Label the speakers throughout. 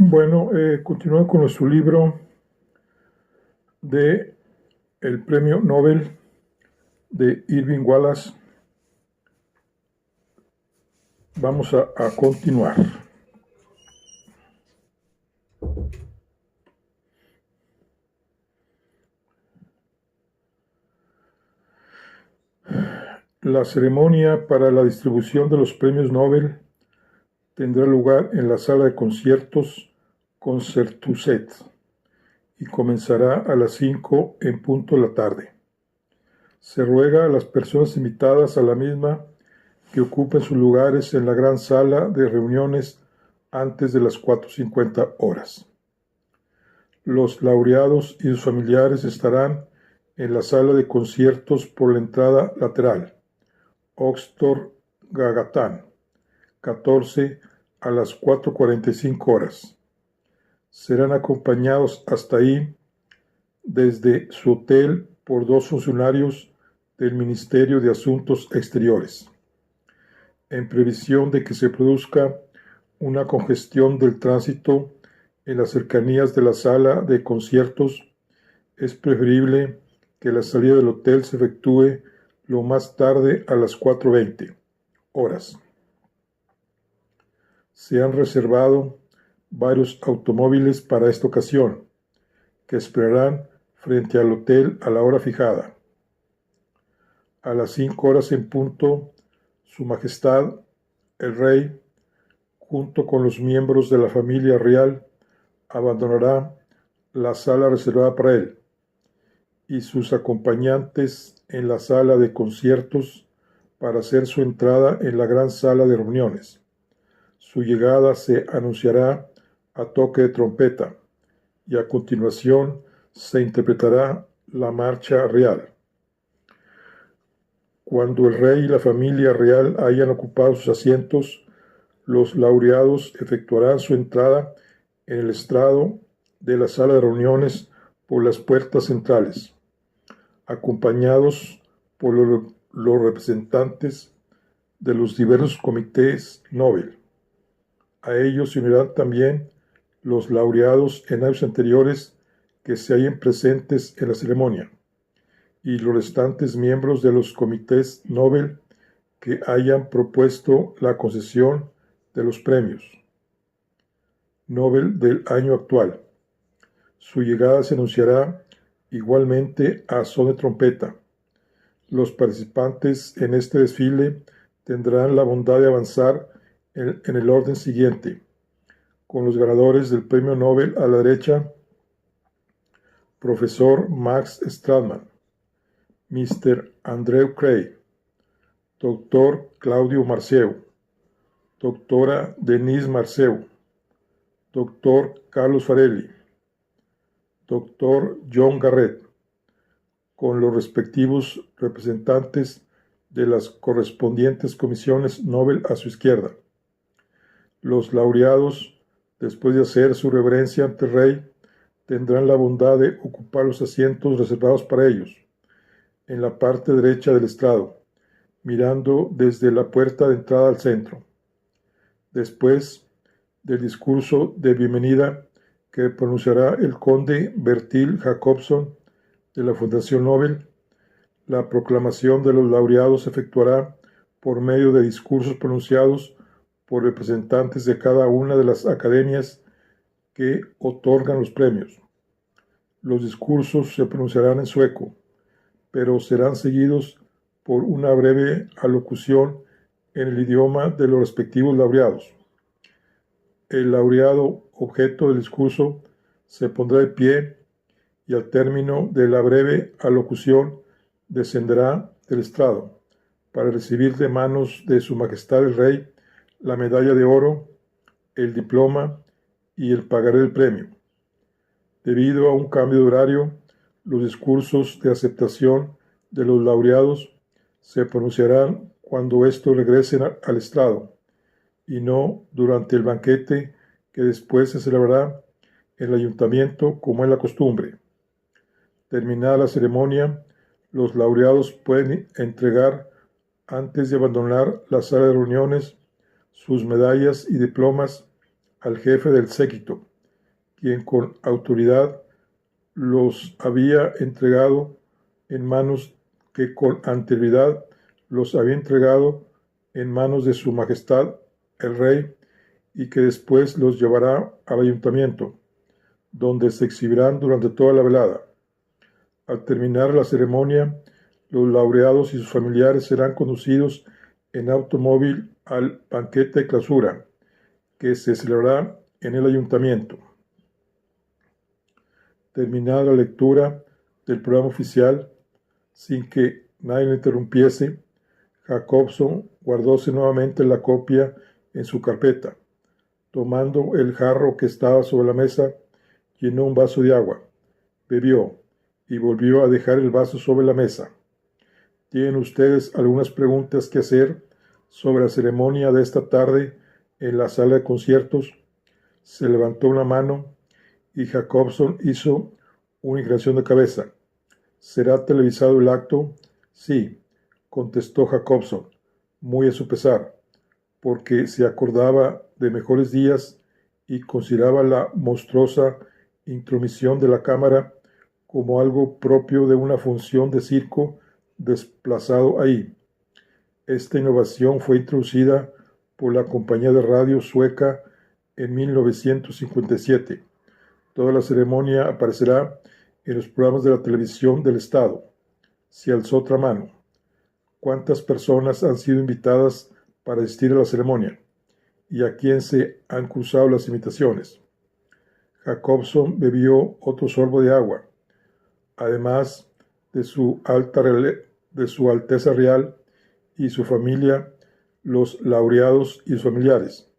Speaker 1: Bueno, continúa con nuestro libro de el Premio Nobel de Irving Wallace. Vamos a continuar. La ceremonia para la distribución de los premios Nobel tendrá lugar en la sala de conciertos Concertuset y comenzará a las 5 en punto de la tarde. Se ruega a las personas invitadas a la misma que ocupen sus lugares en la gran sala de reuniones antes de las 4:50 horas. Los laureados y sus familiares estarán en la sala de conciertos por la entrada lateral, Oxford Gagatán, 14 a las 4:45 horas. Serán acompañados hasta ahí desde su hotel por 2 funcionarios del Ministerio de Asuntos Exteriores. En previsión de que se produzca una congestión del tránsito en las cercanías de la sala de conciertos, es preferible que la salida del hotel se efectúe lo más tarde a las 4:20 horas. Se han reservado varios automóviles para esta ocasión, que esperarán frente al hotel a la hora fijada. A las 5 horas en punto, Su Majestad, el Rey, junto con los miembros de la familia real, abandonará la sala reservada para él y sus acompañantes en la sala de conciertos para hacer su entrada en la gran sala de reuniones. Su llegada se anunciará a toque de trompeta y a continuación se interpretará la marcha real. Cuando el rey y la familia real hayan ocupado sus asientos, los laureados efectuarán su entrada en el estrado de la sala de reuniones por las puertas centrales, acompañados por los representantes de los diversos comités Nobel. A ellos se unirán también los laureados en años anteriores que se hallen presentes en la ceremonia y los restantes miembros de los comités Nobel que hayan propuesto la concesión de los premios Nobel del año actual. Su llegada se anunciará igualmente a son de trompeta. Los participantes en este desfile tendrán la bondad de avanzar en el orden siguiente, con los ganadores del premio Nobel a la derecha: Profesor Max Stradman, Mr. Andrew Cray, Dr. Claudio Marceu, Doctora Denise Marceu, Dr. Carlos Farelli, Dr. John Garrett, con los respectivos representantes de las correspondientes comisiones Nobel a su izquierda. Los laureados, después de hacer su reverencia ante el rey, tendrán la bondad de ocupar los asientos reservados para ellos, en la parte derecha del estrado, mirando desde la puerta de entrada al centro. Después del discurso de bienvenida que pronunciará el conde Bertil Jacobson de la Fundación Nobel, la proclamación de los laureados se efectuará por medio de discursos pronunciados por representantes de cada una de las academias que otorgan los premios. Los discursos se pronunciarán en sueco, pero serán seguidos por una breve alocución en el idioma de los respectivos laureados. El laureado objeto del discurso se pondrá de pie y al término de la breve alocución descenderá del estrado para recibir de manos de Su Majestad el Rey la medalla de oro, el diploma y el pagaré del premio. Debido a un cambio de horario, los discursos de aceptación de los laureados se pronunciarán cuando estos regresen al estrado y no durante el banquete que después se celebrará en el ayuntamiento como es la costumbre. Terminada la ceremonia, los laureados pueden entregar, antes de abandonar la sala de reuniones, sus medallas y diplomas al jefe del séquito, quien con autoridad los había entregado en manos que con anterioridad los había entregado en manos de su majestad el rey, y que después los llevará al ayuntamiento, donde se exhibirán durante toda la velada. Al terminar la ceremonia, los laureados y sus familiares serán conducidos en automóvil al banquete de clausura, que se celebrará en el ayuntamiento. Terminada la lectura del programa oficial, sin que nadie lo interrumpiese, Jacobson guardóse nuevamente la copia en su carpeta. Tomando el jarro que estaba sobre la mesa, llenó un vaso de agua, bebió y volvió a dejar el vaso sobre la mesa. ¿Tienen ustedes algunas preguntas que hacer sobre la ceremonia de esta tarde en la sala de conciertos? Se levantó una mano y Jacobson hizo una inclinación de cabeza. ¿Será televisado el acto? Sí, contestó Jacobson, muy a su pesar, porque se acordaba de mejores días y consideraba la monstruosa intromisión de la cámara como algo propio de una función de circo desplazado ahí. Esta innovación fue introducida por la compañía de radio sueca en 1957. Toda la ceremonia aparecerá en los programas de la televisión del Estado. Se alzó otra mano. ¿Cuántas personas han sido invitadas para asistir a la ceremonia? ¿Y a quién se han cruzado las invitaciones? Jacobson bebió otro sorbo de agua. Además de su Alteza Real y su familia, los laureados y sus familiares,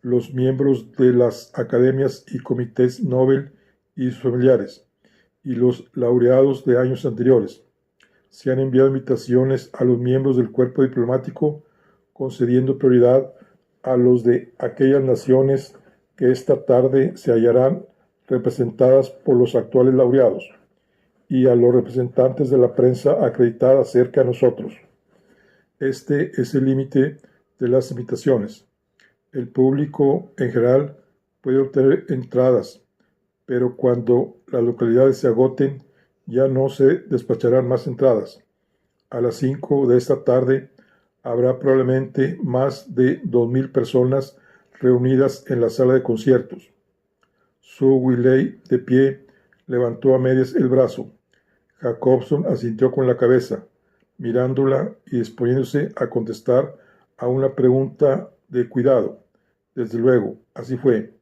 Speaker 1: los miembros de las academias y comités Nobel y sus familiares, y los laureados de años anteriores. Se han enviado invitaciones a los miembros del cuerpo diplomático, concediendo prioridad a los de aquellas naciones que esta tarde se hallarán representadas por los actuales laureados, y a los representantes de la prensa acreditada cerca de nosotros. Este es el límite de las invitaciones. El público en general puede obtener entradas, pero cuando las localidades se agoten, ya no se despacharán más entradas. A las 5 de esta tarde habrá probablemente más de 2,000 personas reunidas en la sala de conciertos. Sue Willey, de pie, levantó a medias el brazo. Jacobson asintió con la cabeza, mirándola y disponiéndose a contestar a una pregunta de cuidado. Desde luego, así fue.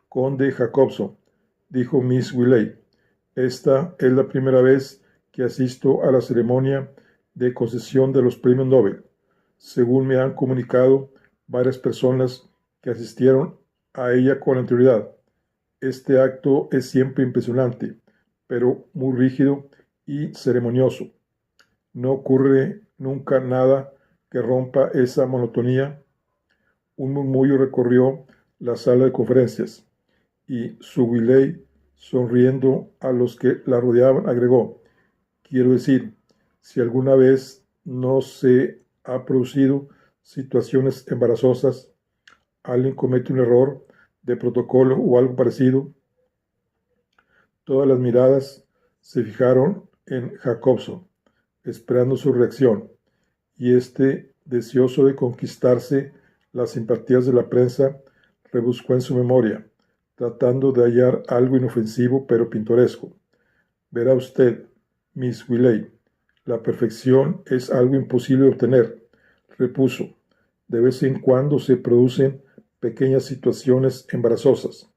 Speaker 1: Conde Jacobson, dijo Miss Willey, esta es la primera vez que asisto a la ceremonia de concesión de los premios Nobel. Según me han comunicado varias personas que asistieron a ella con anterioridad. Este acto es siempre impresionante, pero muy rígido y ceremonioso. No ocurre nunca nada que rompa esa monotonía. Un murmullo recorrió la sala de conferencias y Sue Willey, sonriendo a los que la rodeaban, agregó: quiero decir, si alguna vez no se ha producido situaciones embarazosas, alguien comete un error de protocolo o algo parecido. Todas las miradas se fijaron en Jacobson, esperando su reacción, y este, deseoso de conquistarse las simpatías de la prensa, rebuscó en su memoria, tratando de hallar algo inofensivo pero pintoresco. Verá usted, Miss Willey, la perfección es algo imposible de obtener, repuso. De vez en cuando se producen pequeñas situaciones embarazosas.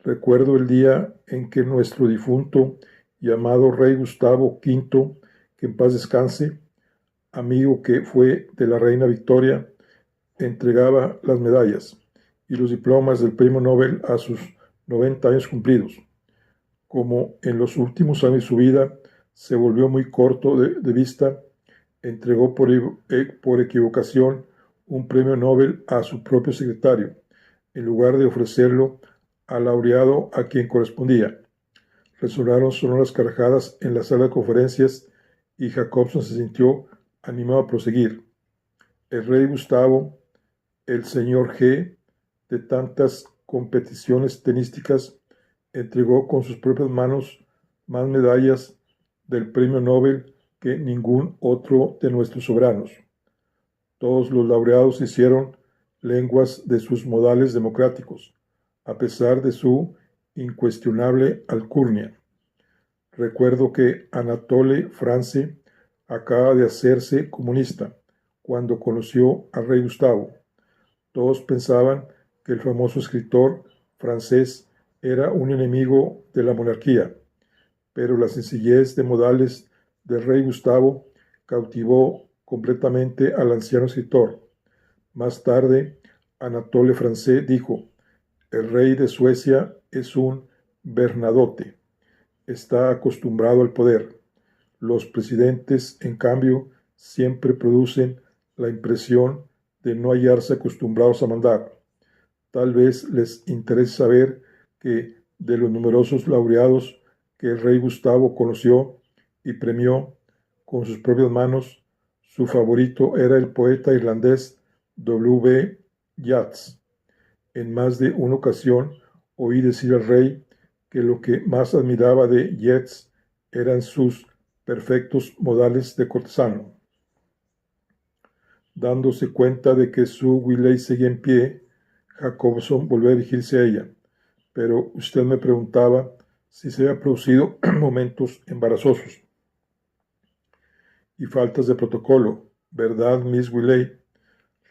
Speaker 1: Recuerdo el día en que nuestro difunto y amado rey Gustavo V, que en paz descanse, amigo que fue de la reina Victoria, entregaba las medallas y los diplomas del premio Nobel a sus 90 años cumplidos. Como en los últimos años de su vida se volvió muy corto de vista, entregó por equivocación un premio Nobel a su propio secretario, en lugar de ofrecerlo al laureado a quien correspondía. Resonaron sonoras carcajadas en la sala de conferencias y Jacobson se sintió animado a proseguir. El rey Gustavo, el señor G, de tantas competiciones tenísticas, entregó con sus propias manos más medallas del premio Nobel que ningún otro de nuestros soberanos. Todos los laureados hicieron lenguas de sus modales democráticos, a pesar de su incuestionable alcurnia. Recuerdo que Anatole France acaba de hacerse comunista cuando conoció al rey Gustavo. Todos pensaban que el famoso escritor francés era un enemigo de la monarquía, pero la sencillez de modales del rey Gustavo cautivó completamente al anciano escritor. Más tarde, Anatole France dijo: el rey de Suecia es un Bernadotte, está acostumbrado al poder. Los presidentes, en cambio, siempre producen la impresión de no hallarse acostumbrados a mandar. Tal vez les interese saber que de los numerosos laureados que el rey Gustavo conoció y premió con sus propias manos, su favorito era el poeta irlandés W. Yeats. En más de una ocasión oí decir al rey que lo que más admiraba de Yeats eran sus perfectos modales de cortesano. Dándose cuenta de que su Wiley seguía en pie, Jacobson volvió a dirigirse a ella. Pero usted me preguntaba si se había producido momentos embarazosos y faltas de protocolo, ¿verdad, Miss Wiley?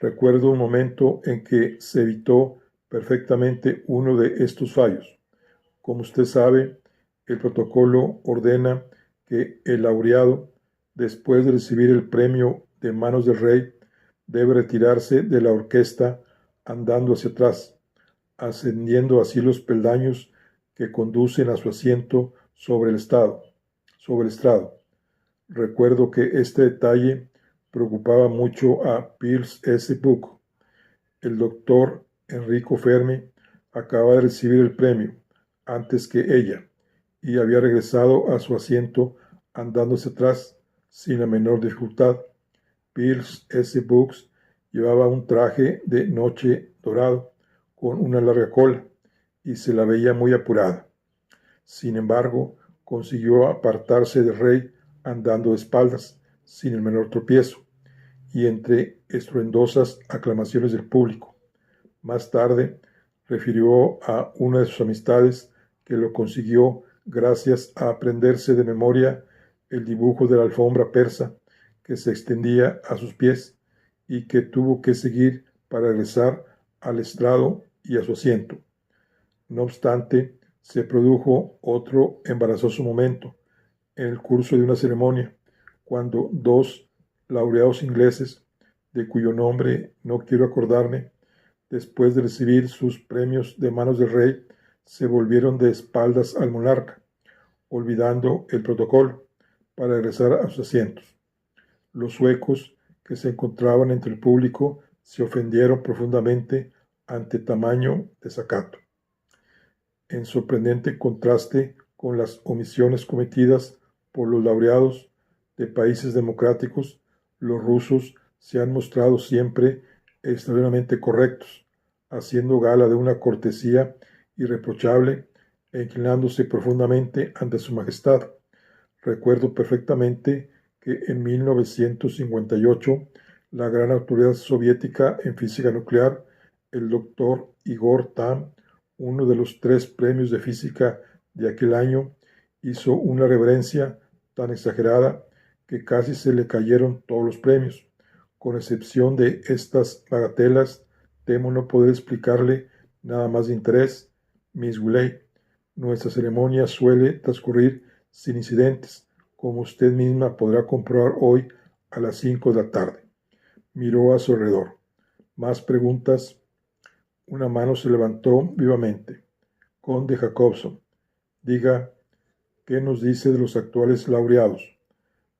Speaker 1: Recuerdo un momento en que se evitó perfectamente uno de estos fallos. Como usted sabe, el protocolo ordena que el laureado, después de recibir el premio de manos del rey, debe retirarse de la orquesta andando hacia atrás, ascendiendo así los peldaños que conducen a su asiento sobre el estrado. Recuerdo que este detalle preocupaba mucho a Pierce S. Buck. El doctor Enrico Fermi acaba de recibir el premio antes que ella y había regresado a su asiento andándose atrás sin la menor dificultad. Pierce S. Buck llevaba un traje de noche dorado con una larga cola y se la veía muy apurada. Sin embargo, consiguió apartarse del rey andando de espaldas, sin el menor tropiezo, y entre estruendosas aclamaciones del público. Más tarde, refirió a una de sus amistades que lo consiguió gracias a aprenderse de memoria el dibujo de la alfombra persa que se extendía a sus pies y que tuvo que seguir para regresar al estrado y a su asiento. No obstante, se produjo otro embarazoso momento en el curso de una ceremonia, cuando dos laureados ingleses, de cuyo nombre no quiero acordarme, después de recibir sus premios de manos del rey, se volvieron de espaldas al monarca, olvidando el protocolo, para regresar a sus asientos. Los suecos que se encontraban entre el público se ofendieron profundamente ante tamaño desacato. En sorprendente contraste con las omisiones cometidas por los laureados de países democráticos, los rusos se han mostrado siempre extraordinariamente correctos, haciendo gala de una cortesía irreprochable e inclinándose profundamente ante su majestad. Recuerdo perfectamente que en 1958 la gran autoridad soviética en física nuclear, el doctor Igor Tamm, uno de los 3 premios de física de aquel año, hizo una reverencia tan exagerada que casi se le cayeron todos los premios. Con excepción de estas bagatelas, temo no poder explicarle nada más de interés, Miss Wiley. Nuestra ceremonia suele transcurrir sin incidentes, como usted misma podrá comprobar hoy a las 5 de la tarde. Miró a su alrededor. ¿Más preguntas? Una mano se levantó vivamente. Conde Jacobson, diga, ¿qué nos dice de los actuales laureados?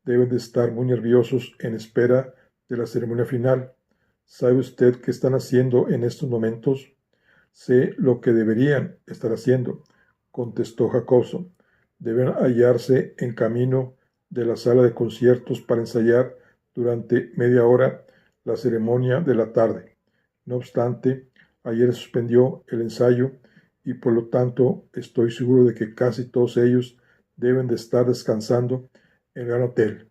Speaker 1: Deben de estar muy nerviosos en espera de la ceremonia final. ¿Sabe usted qué están haciendo en estos momentos? Sé lo que deberían estar haciendo, contestó Jacobson. Deben hallarse en camino de la sala de conciertos para ensayar durante media hora la ceremonia de la tarde. No obstante, ayer suspendió el ensayo y por lo tanto estoy seguro de que casi todos ellos deben de estar descansando en el gran hotel.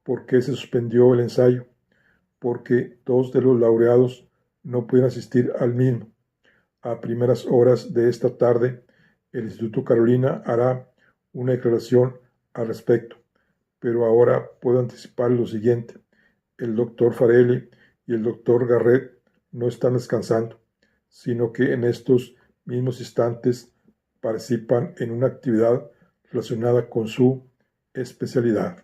Speaker 1: ¿Por qué se suspendió el ensayo? Porque dos de los laureados no pueden asistir al mismo. A primeras horas de esta tarde, el Instituto Carolina hará una declaración al respecto, pero ahora puedo anticipar lo siguiente. El doctor Farelli y el doctor Garrett no están descansando, sino que en estos mismos instantes participan en una actividad relacionada con su especialidad.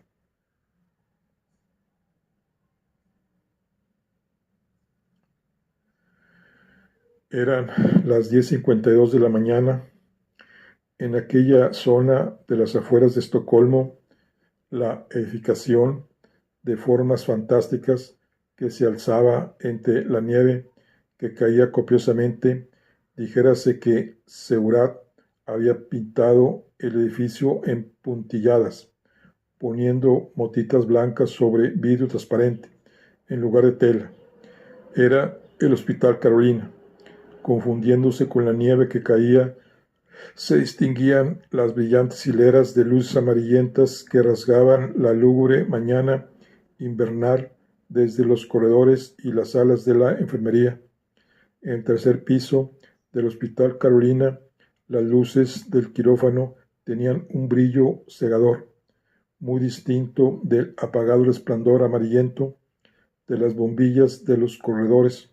Speaker 1: Eran las 10:52 de la mañana. En aquella zona de las afueras de Estocolmo, la edificación de formas fantásticas que se alzaba entre la nieve que caía copiosamente, dijérase que Seurat había pintado el edificio en puntilladas, poniendo motitas blancas sobre vidrio transparente en lugar de tela. Era el Hospital Carolina. Confundiéndose con la nieve que caía, se distinguían las brillantes hileras de luces amarillentas que rasgaban la lúgubre mañana invernal desde los corredores y las salas de la enfermería. En el tercer piso del Hospital Carolina, las luces del quirófano tenían un brillo cegador, muy distinto del apagado resplandor amarillento de las bombillas de los corredores,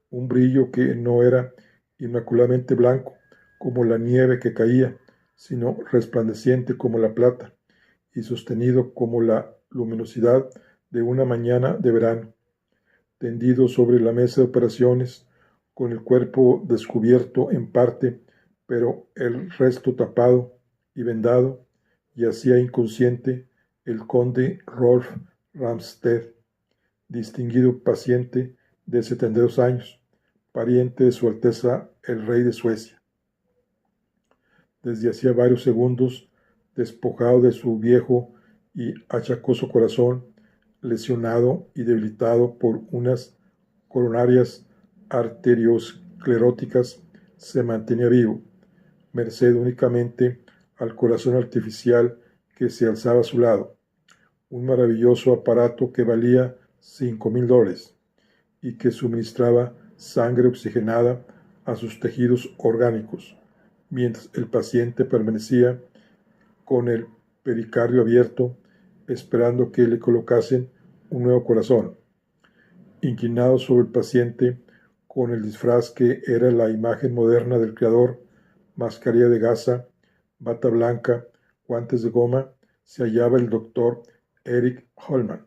Speaker 1: un brillo que no era inmaculadamente blanco como la nieve que caía, sino resplandeciente como la plata y sostenido como la luminosidad de una mañana de verano. Tendido sobre la mesa de operaciones, con el cuerpo descubierto en parte, pero el resto tapado y vendado, yacía inconsciente el conde Rolf Ramsted, distinguido paciente de 72 años, pariente de Su Alteza el Rey de Suecia. Desde hacía varios segundos, despojado de su viejo y achacoso corazón, lesionado y debilitado por unas coronarias arterioscleróticas, se mantenía vivo, merced únicamente al corazón artificial que se alzaba a su lado, un maravilloso aparato que valía $5,000 y que suministraba sangre oxigenada a sus tejidos orgánicos, mientras el paciente permanecía con el pericardio abierto, esperando que le colocasen un nuevo corazón. Inclinado sobre el paciente, con el disfraz que era la imagen moderna del creador, mascarilla de gasa, bata blanca, guantes de goma, se hallaba el doctor Eric Holman,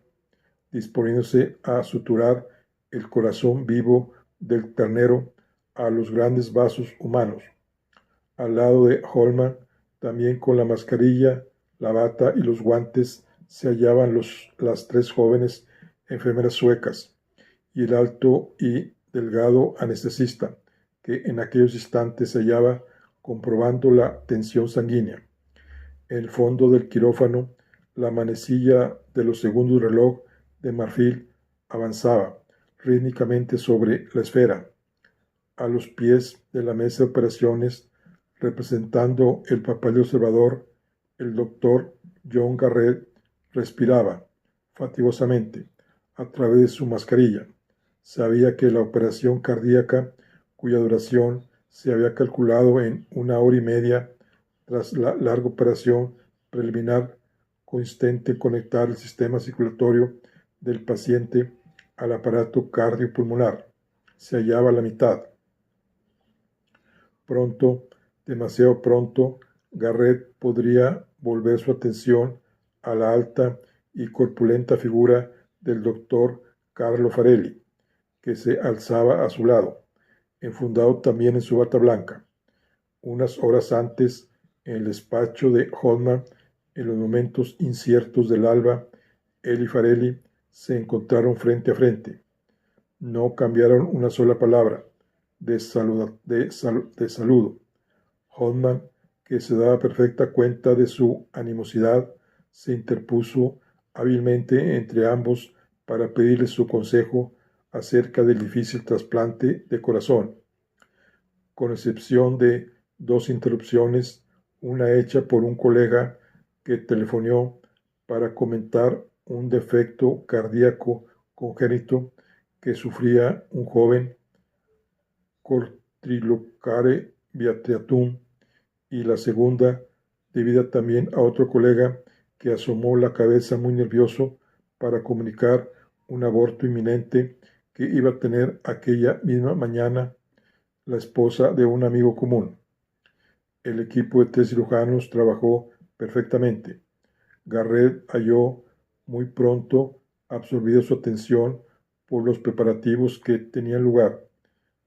Speaker 1: disponiéndose a suturar el corazón vivo del ternero a los grandes vasos humanos. Al lado de Holman, también con la mascarilla, la bata y los guantes, se hallaban las tres jóvenes enfermeras suecas y el alto y delgado anestesista, que en aquellos instantes se hallaba comprobando la tensión sanguínea. En el fondo del quirófano, la manecilla de los segundos reloj de marfil avanzaba rítmicamente sobre la esfera. A los pies de la mesa de operaciones, representando el papel de observador, el doctor John Garrett respiraba fatigosamente a través de su mascarilla. Sabía que la operación cardíaca, cuya duración se había calculado en 1 hora y media, tras la larga operación preliminar, consistente en conectar el sistema circulatorio del paciente al aparato cardiopulmonar, se hallaba a la mitad. Pronto, demasiado pronto, Garrett podría volver su atención a la alta y corpulenta figura del doctor Carlo Farelli, que se alzaba a su lado, enfundado también en su bata blanca. Unas horas antes, en el despacho de Holman, en los momentos inciertos del alba, él y Farelli se encontraron frente a frente. No cambiaron una sola palabra de saludo. Holman, que se daba perfecta cuenta de su animosidad, se interpuso hábilmente entre ambos para pedirles su consejo acerca del difícil trasplante de corazón. Con excepción de 2 interrupciones, una hecha por un colega que telefonó para comentar un defecto cardíaco congénito que sufría un joven, Cortrilocare Beatriatum, y la segunda debida también a otro colega que asomó la cabeza muy nervioso para comunicar un aborto inminente que iba a tener aquella misma mañana la esposa de un amigo común. El equipo de 3 cirujanos trabajó perfectamente. Garrett halló muy pronto absorbido su atención por los preparativos que tenían lugar,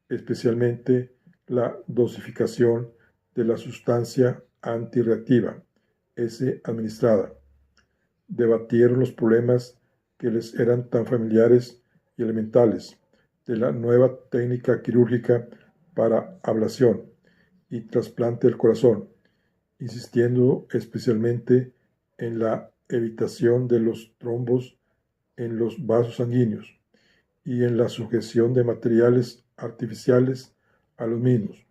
Speaker 1: especialmente la dosificación de la sustancia antirreactiva S administrada. Debatieron los problemas que les eran tan familiares y elementales de la nueva técnica quirúrgica para ablación y trasplante del corazón, insistiendo especialmente en la evitación de los trombos en los vasos sanguíneos y en la sujeción de materiales artificiales a los mismos,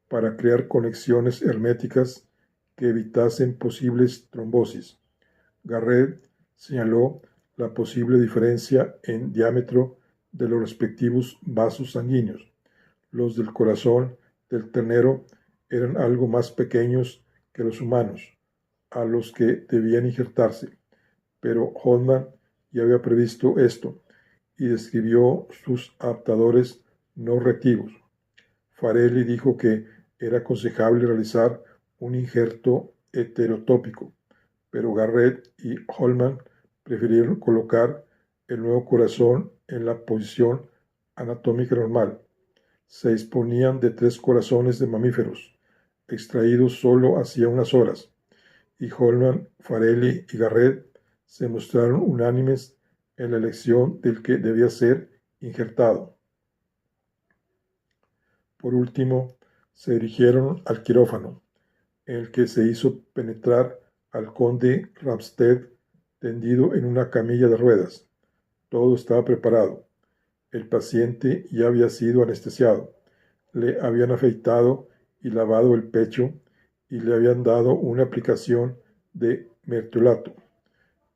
Speaker 1: para crear conexiones herméticas que evitasen posibles trombosis. Garrett señaló la posible diferencia en diámetro de los respectivos vasos sanguíneos. Los del corazón del ternero eran algo más pequeños que los humanos, a los que debían injertarse, pero Hoffman ya había previsto esto y describió sus adaptadores no reactivos. Farelli dijo que era aconsejable realizar un injerto heterotópico, pero Garrett y Holman prefirieron colocar el nuevo corazón en la posición anatómica normal. Se disponían de 3 corazones de mamíferos, extraídos solo hacía unas horas, y Holman, Farelli y Garrett se mostraron unánimes en la elección del que debía ser injertado. Por último, se dirigieron al quirófano, en el que se hizo penetrar al conde Ramsted tendido en una camilla de ruedas. Todo estaba preparado. El paciente ya había sido anestesiado. Le habían afeitado y lavado el pecho y le habían dado una aplicación de mertiolato.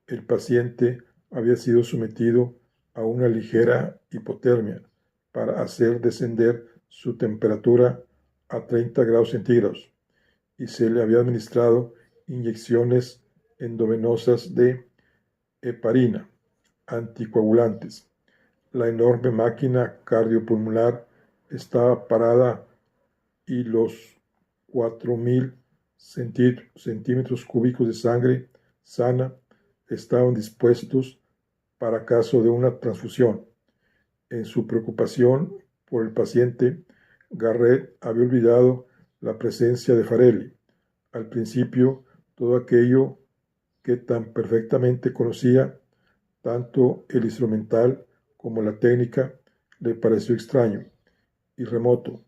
Speaker 1: El paciente había sido sometido a una ligera hipotermia para hacer descender su temperatura a 30 grados centígrados y se le había administrado inyecciones endovenosas de heparina, anticoagulantes. La enorme máquina cardiopulmonar estaba parada y los 4.000 centímetros cúbicos de sangre sana estaban dispuestos para caso de una transfusión. En su preocupación por el paciente, Garrett había olvidado la presencia de Farelli. Al principio, todo aquello que tan perfectamente conocía, tanto el instrumental como la técnica, le pareció extraño y remoto,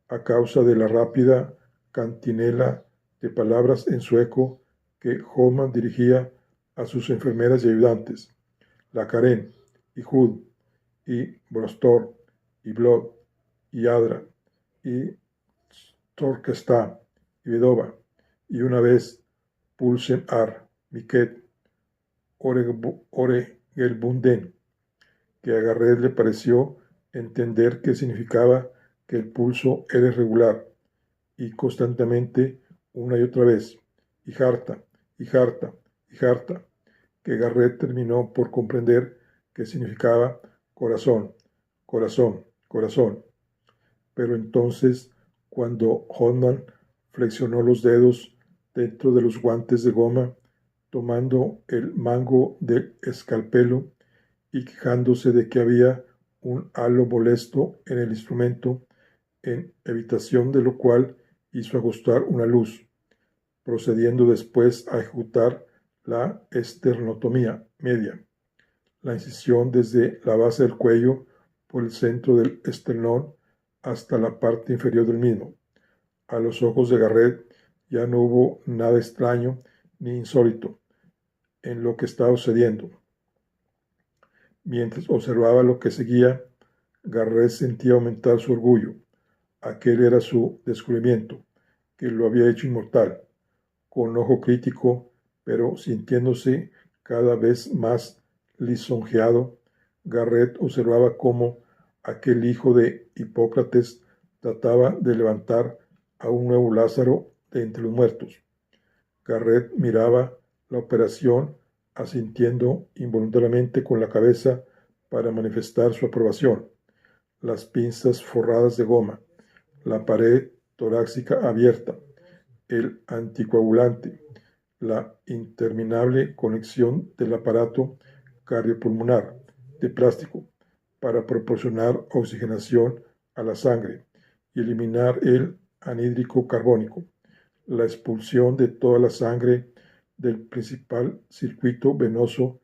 Speaker 1: a causa de la rápida cantinela de palabras en sueco que Hoffman dirigía a sus enfermeras y ayudantes, la Karen y Hud y Brostor y Blood y Adra y Torkestad y Vedova, y una vez Pulsen Ar, Miket, Oregelbunden, que a Garrett le pareció entender que significaba que el pulso era irregular, y constantemente, una y otra vez, y harta, y harta, y harta, que Garrett terminó por comprender que significaba corazón, corazón, corazón. Pero entonces, cuando Hoffman flexionó los dedos dentro de los guantes de goma, tomando el mango del escalpelo y quejándose de que había un halo molesto en el instrumento, en evitación de lo cual hizo ajustar una luz, procediendo después a ejecutar la esternotomía media, la incisión desde la base del cuello por el centro del esternón hasta la parte inferior del mismo. A los ojos de Garrett ya no hubo nada extraño ni insólito en lo que estaba sucediendo. Mientras observaba lo que seguía, Garrett sentía aumentar su orgullo. Aquel era su descubrimiento. que lo había hecho inmortal. Con ojo crítico, pero sintiéndose cada vez más lisonjeado, Garrett observaba cómo aquel hijo de Hipócrates trataba de levantar a un nuevo Lázaro de entre los muertos. Garrett miraba la operación asintiendo involuntariamente con la cabeza para manifestar su aprobación. Las pinzas forradas de goma, la pared torácica abierta, el anticoagulante, la interminable conexión del aparato cardiopulmonar de plástico para proporcionar oxigenación a la sangre y eliminar el anhídrico carbónico, la expulsión de toda la sangre del principal circuito venoso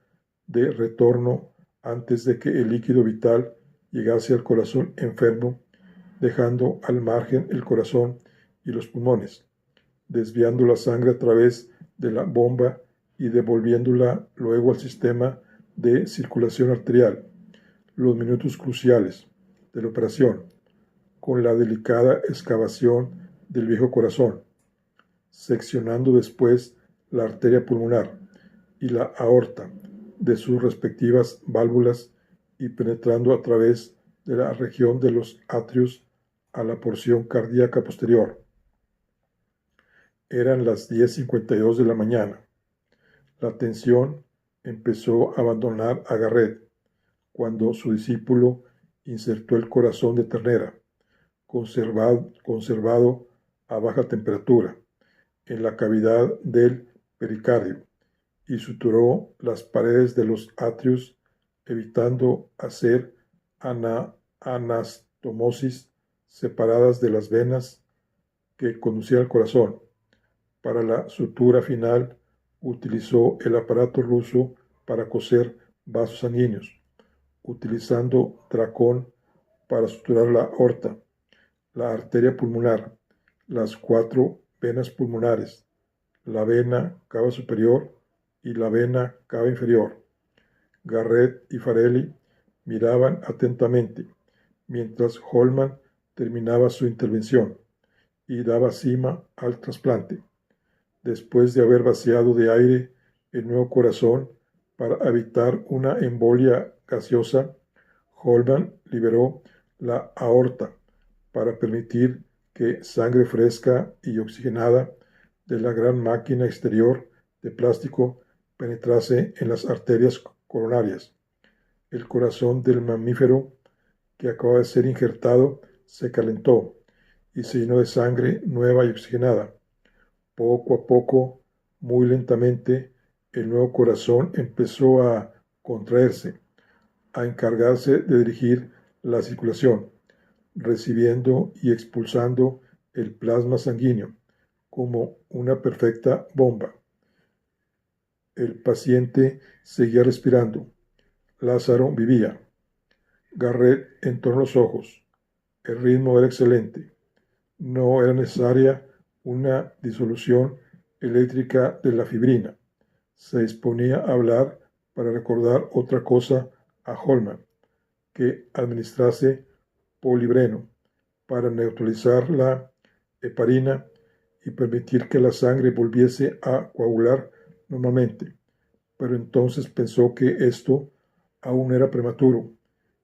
Speaker 1: de retorno antes de que el líquido vital llegase al corazón enfermo, dejando al margen el corazón y los pulmones, desviando la sangre a través de la bomba y devolviéndola luego al sistema de circulación arterial. Los minutos cruciales de la operación, con la delicada excavación del viejo corazón, seccionando después la arteria pulmonar y la aorta de sus respectivas válvulas y penetrando a través de la región de los atrios a la porción cardíaca posterior. Eran las 10:52 de la mañana. La tensión empezó a abandonar a Garrett cuando su discípulo insertó el corazón de ternera, conservado a baja temperatura, en la cavidad del pericardio y suturó las paredes de los atrios, evitando hacer anastomosis separadas de las venas que conducían al corazón. Para la sutura final, utilizó el aparato ruso para coser vasos sanguíneos, utilizando tracón para suturar la aorta, la arteria pulmonar, las 4 venas pulmonares, la vena cava superior y la vena cava inferior. Garrett y Farelli miraban atentamente, mientras Holman terminaba su intervención y daba cima al trasplante. Después de haber vaciado de aire el nuevo corazón para evitar una embolia gaseosa, Holman liberó la aorta para permitir que sangre fresca y oxigenada de la gran máquina exterior de plástico penetrase en las arterias coronarias. El corazón del mamífero que acaba de ser injertado se calentó y se llenó de sangre nueva y oxigenada. Poco a poco, muy lentamente, el nuevo corazón empezó a contraerse, a encargarse de dirigir la circulación, recibiendo y expulsando el plasma sanguíneo como una perfecta bomba. El paciente seguía respirando. Lázaro vivía. Garrett entornó los ojos. El ritmo era excelente. No era necesaria una disolución eléctrica de la fibrina. Se disponía a hablar para recordar otra cosa a Holman, que administrase polibreno para neutralizar la heparina y permitir que la sangre volviese a coagular normalmente. Pero entonces pensó que esto aún era prematuro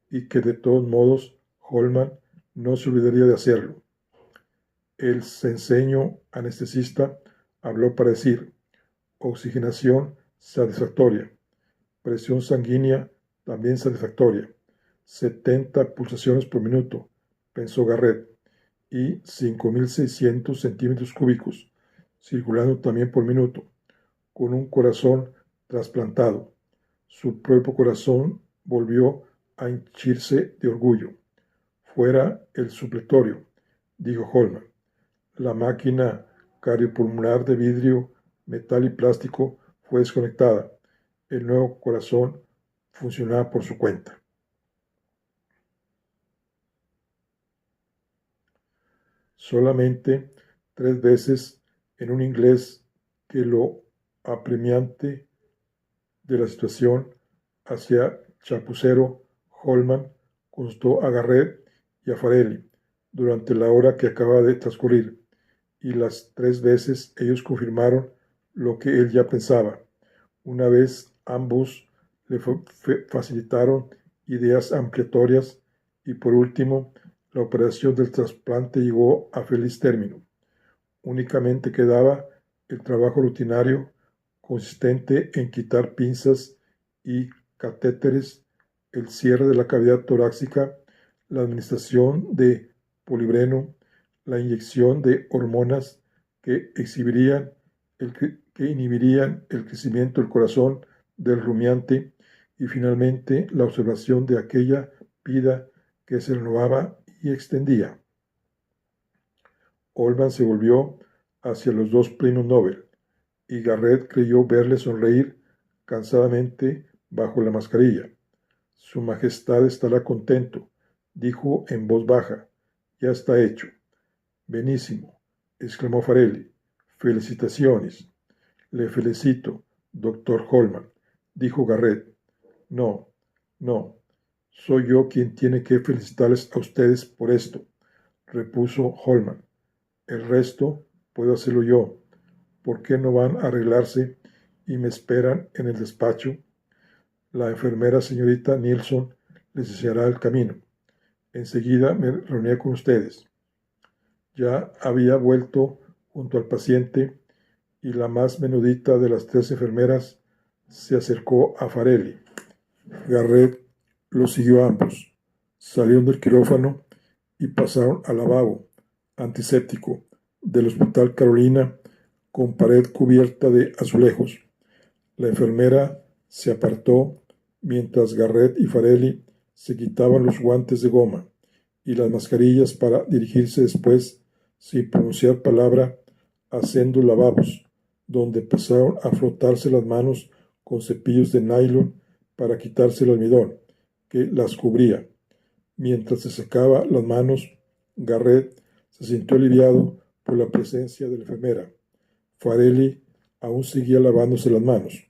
Speaker 1: y que de todos modos Holman no se olvidaría de hacerlo. El censeño anestesista habló para decir: oxigenación satisfactoria, presión sanguínea también satisfactoria, 70 pulsaciones por minuto, pensó Garrett, y 5.600 centímetros cúbicos, circulando también por minuto, con un corazón trasplantado. Su propio corazón volvió a henchirse de orgullo. Fuera el supletorio, dijo Holman. La máquina cardiopulmonar de vidrio, metal y plástico fue desconectada. El nuevo corazón funcionaba por su cuenta. Solamente 3 veces en un inglés que lo apremiante de la situación hacia chapucero, Holman consultó a Garrett y a Farelli durante la hora que acaba de transcurrir, y las 3 veces ellos confirmaron lo que él ya pensaba. Una vez ambos le facilitaron ideas ampliatorias y por último, la operación del trasplante llegó a feliz término. Únicamente quedaba el trabajo rutinario consistente en quitar pinzas y catéteres, el cierre de la cavidad torácica, la administración de polibreno, la inyección de hormonas que inhibirían el crecimiento del corazón del rumiante y finalmente la observación de aquella vida que se renovaba y extendía. Holman se volvió hacia los 2 premios Nobel y Garrett creyó verle sonreír cansadamente bajo la mascarilla. Su Majestad estará contento, dijo en voz baja. Ya está hecho. Benísimo, exclamó Farelli. Felicitaciones. Le felicito, doctor Holman, dijo Garrett. No, no, soy yo quien tiene que felicitarles a ustedes por esto, repuso Holman. El resto puedo hacerlo yo. ¿Por qué no van a arreglarse y me esperan en el despacho? La enfermera señorita Nilsson les enseñará el camino. Enseguida me reuniré con ustedes. Ya había vuelto junto al paciente y la más menudita de las 3 enfermeras se acercó a Farelli. Garrett los siguió a ambos. Salieron del quirófano y pasaron al lavabo antiséptico del Hospital Carolina con pared cubierta de azulejos. La enfermera se apartó mientras Garrett y Farelli se quitaban los guantes de goma y las mascarillas para dirigirse después, sin pronunciar palabra, a sendos lavabos, donde empezaron a frotarse las manos con cepillos de nylon para quitarse el almidón que las cubría. Mientras se secaba las manos, Garrett se sintió aliviado por la presencia de la enfermera. Farelli aún seguía lavándose las manos.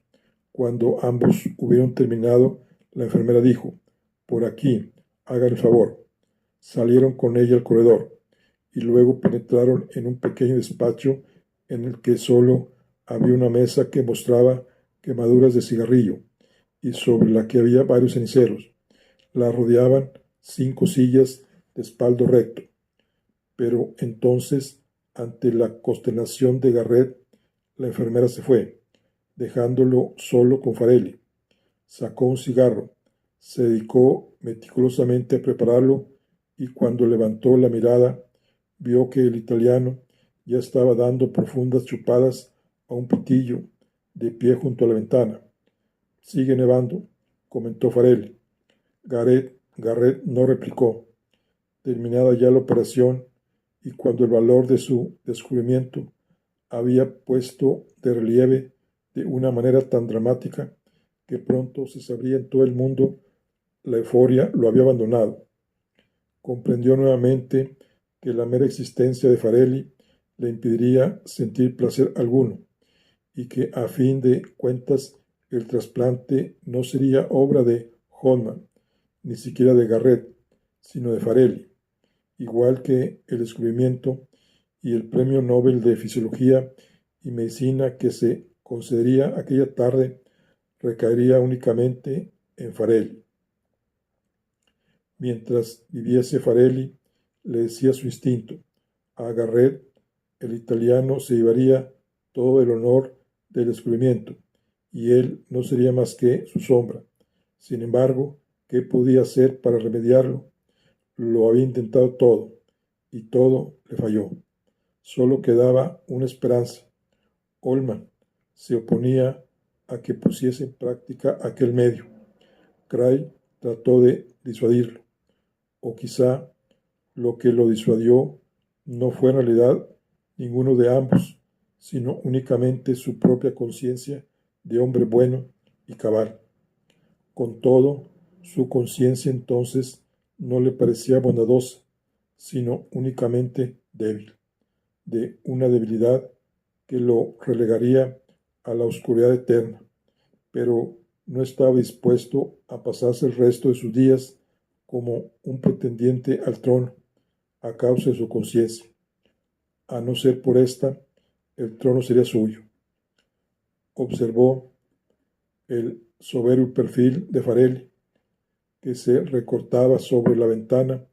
Speaker 1: Cuando ambos hubieron terminado, la enfermera dijo: «Por aquí, hagan el favor». Salieron con ella al corredor y luego penetraron en un pequeño despacho en el que solo había una mesa que mostraba quemaduras de cigarrillo y sobre la que había varios ceniceros. La rodeaban 5 sillas de respaldo recto. Pero entonces, ante la consternación de Garrett, la enfermera se fue, dejándolo solo con Farelli. Sacó un cigarro, se dedicó meticulosamente a prepararlo y cuando levantó la mirada, vio que el italiano ya estaba dando profundas chupadas a un pitillo de pie junto a la ventana. «Sigue nevando», comentó Farelli. Garrett no replicó. Terminada ya la operación y cuando el valor de su descubrimiento había puesto de relieve de una manera tan dramática que pronto se sabría en todo el mundo, la euforia lo había abandonado. Comprendió nuevamente que la mera existencia de Farelli le impediría sentir placer alguno y que a fin de cuentas el trasplante no sería obra de Holman, ni siquiera de Garrett, sino de Farelli, igual que el descubrimiento y el premio Nobel de Fisiología y Medicina que se concedería aquella tarde recaería únicamente en Farelli. Mientras viviese Farelli, le decía su instinto, a Garrett el italiano se llevaría todo el honor del descubrimiento y él no sería más que su sombra. Sin embargo, ¿qué podía hacer para remediarlo? Lo había intentado todo y todo le falló. Solo quedaba una esperanza. Holman se oponía a que pusiese en práctica aquel medio. Cray trató de disuadirlo, o quizá lo que lo disuadió no fue en realidad ninguno de ambos, sino únicamente su propia conciencia de hombre bueno y cabal. Con todo, su conciencia entonces no le parecía bondadosa, sino únicamente débil, de una debilidad que lo relegaría a la oscuridad eterna, pero no estaba dispuesto a pasarse el resto de sus días como un pretendiente al trono a causa de su conciencia. A no ser por esta, el trono sería suyo. Observó el soberbio perfil de Farelli, que se recortaba sobre la ventana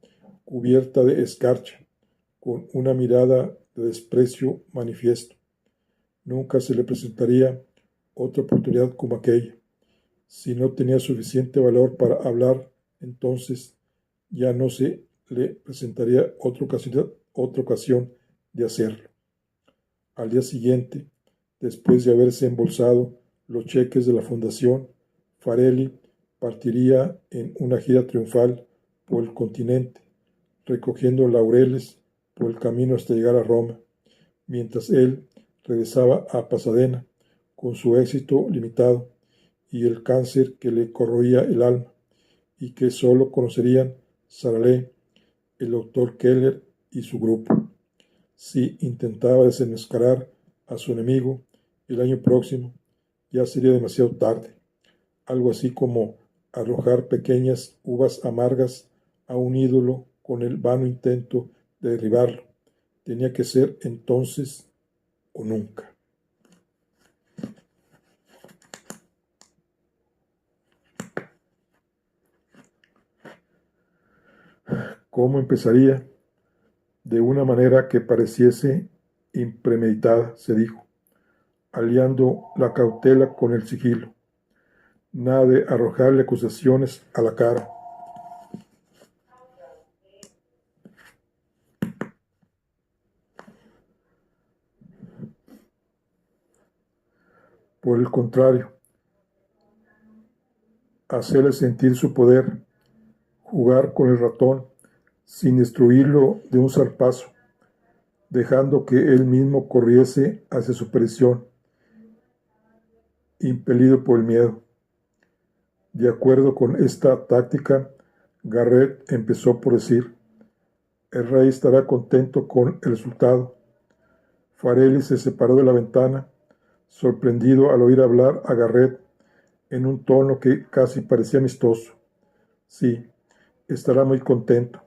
Speaker 1: cubierta de escarcha, con una mirada de desprecio manifiesto. Nunca se le presentaría otra oportunidad como aquella. Si no tenía suficiente valor para hablar, entonces ya no se le presentaría otra ocasión de hacerlo. Al día siguiente, después de haberse embolsado los cheques de la fundación, Farelli partiría en una gira triunfal por el continente, recogiendo laureles por el camino hasta llegar a Roma, mientras él regresaba a Pasadena con su éxito limitado y el cáncer que le corroía el alma, y que solo conocerían Saralé, el doctor Keller y su grupo. Si intentaba desenmascarar a su enemigo el año próximo, ya sería demasiado tarde. Algo así como arrojar pequeñas uvas amargas a un ídolo con el vano intento de derribarlo. Tenía que ser entonces o nunca. ¿Cómo empezaría? De una manera que pareciese impremeditada, se dijo, aliando la cautela con el sigilo. Nada de arrojarle acusaciones a la cara. Por el contrario, hacerle sentir su poder, jugar con el ratón sin destruirlo de un zarpazo, dejando que él mismo corriese hacia su perdición, impelido por el miedo. De acuerdo con esta táctica, Garrett empezó por decir: el rey estará contento con el resultado. Farelli se separó de la ventana, sorprendido al oír hablar a Garrett en un tono que casi parecía amistoso. Sí, estará muy contento,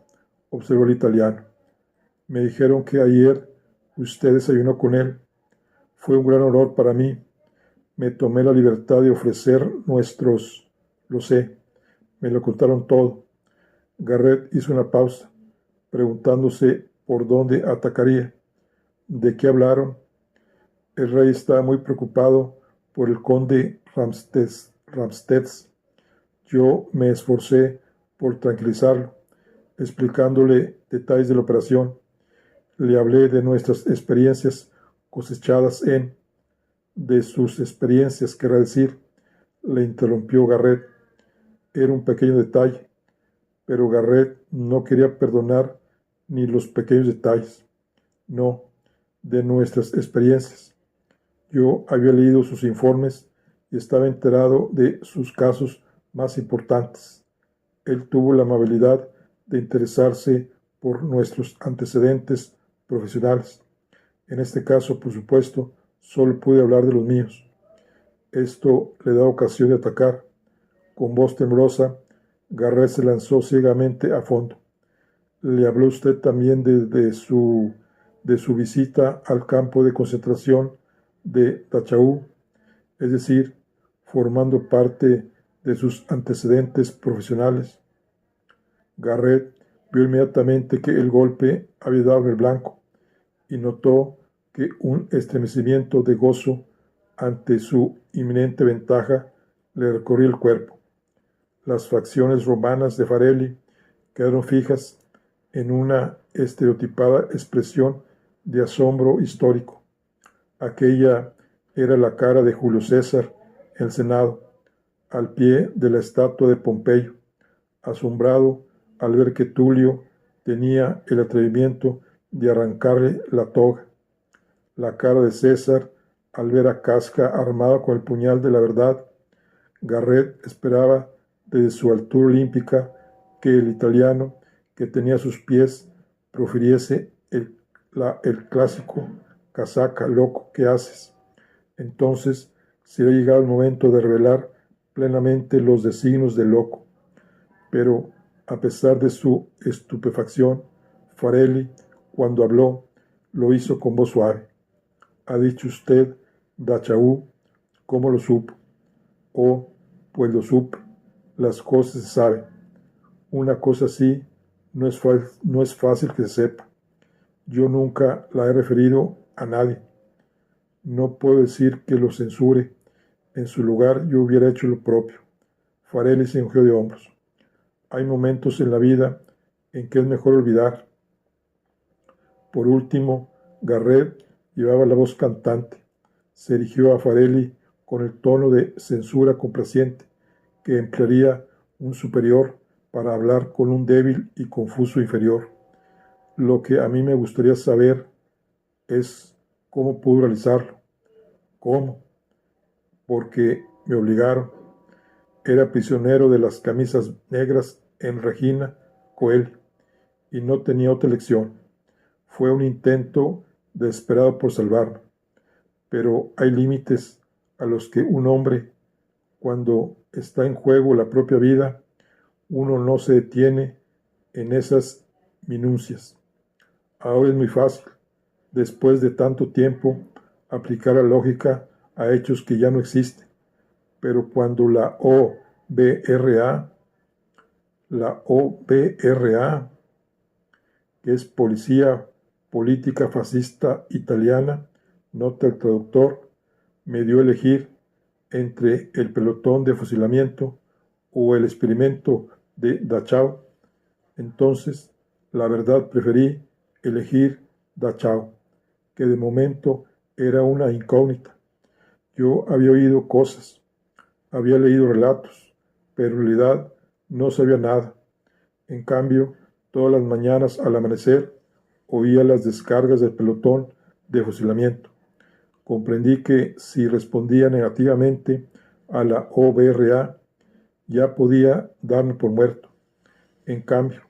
Speaker 1: observó el italiano. Me dijeron que ayer usted desayunó con él. Fue un gran honor para mí. Me tomé la libertad de ofrecer nuestros... Lo sé, me lo contaron todo. Garrett hizo una pausa, preguntándose por dónde atacaría. ¿De qué hablaron? El rey está muy preocupado por el conde Ramsteds. Yo me esforcé por tranquilizarlo, explicándole detalles de la operación. Le hablé de nuestras experiencias cosechadas de sus experiencias, querrá decir, le interrumpió Garrett. Era un pequeño detalle, pero Garrett no quería perdonar ni los pequeños detalles. No, de nuestras experiencias. Yo había leído sus informes y estaba enterado de sus casos más importantes. Él tuvo la amabilidad de interesarse por nuestros antecedentes profesionales. En este caso, por supuesto, solo pude hablar de los míos. Esto le da ocasión de atacar. Con voz temblorosa, Garrett se lanzó ciegamente a fondo. ¿Le habló usted también de su visita al campo de concentración de Dachau? Es decir, formando parte de sus antecedentes profesionales. Garrett vio inmediatamente que el golpe había dado en el blanco y notó que un estremecimiento de gozo ante su inminente ventaja le recorría el cuerpo. Las facciones romanas de Farelli quedaron fijas en una estereotipada expresión de asombro histórico. Aquella era la cara de Julio César en el Senado, al pie de la estatua de Pompeyo, asombrado al ver que Tulio tenía el atrevimiento de arrancarle la toga. La cara de César al ver a Casca armado con el puñal de la verdad. Garrett esperaba desde su altura olímpica que el italiano, que tenía a sus pies, profiriese el clásico: casaca, loco, ¿qué haces? Entonces sería llegado el momento de revelar plenamente los designios del loco. Pero, a pesar de su estupefacción, Farelli, cuando habló, Lo hizo con voz suave. ¿Ha dicho usted, Dachau? ¿Cómo lo supo? Oh, pues lo supe. Las cosas se saben. Una cosa así no es fácil que se sepa. Yo nunca la he referido a nadie. No puedo decir que lo censure. En su lugar yo hubiera hecho lo propio. Farelli se encogió de hombros. Hay momentos en la vida en que es mejor olvidar. Por último, Garrett llevaba la voz cantante. Se dirigió a Farelli con el tono de censura complaciente que emplearía un superior para hablar con un débil y confuso inferior. Lo que a mí me gustaría saber es cómo pudo realizarlo. ¿Cómo? Porque me obligaron. Era prisionero de las camisas negras en Regina Coeli y no tenía otra elección. Fue un intento desesperado por salvarme, pero hay límites a los que un hombre, cuando está en juego la propia vida, uno no se detiene en esas minucias. Ahora es muy fácil, después de tanto tiempo, aplicar la lógica a hechos que ya no existen, pero cuando la OBRA, que es Policía Política Fascista Italiana, nota el traductor, me dio a elegir entre el pelotón de fusilamiento o el experimento de Dachau, entonces, la verdad, preferí elegir Dachau, que de momento era una incógnita. Yo había oído cosas, había leído relatos, pero en realidad no sabía nada. En cambio, todas las mañanas al amanecer oía las descargas del pelotón de fusilamiento. Comprendí que si respondía negativamente a la OBRA, ya podía darme por muerto. En cambio,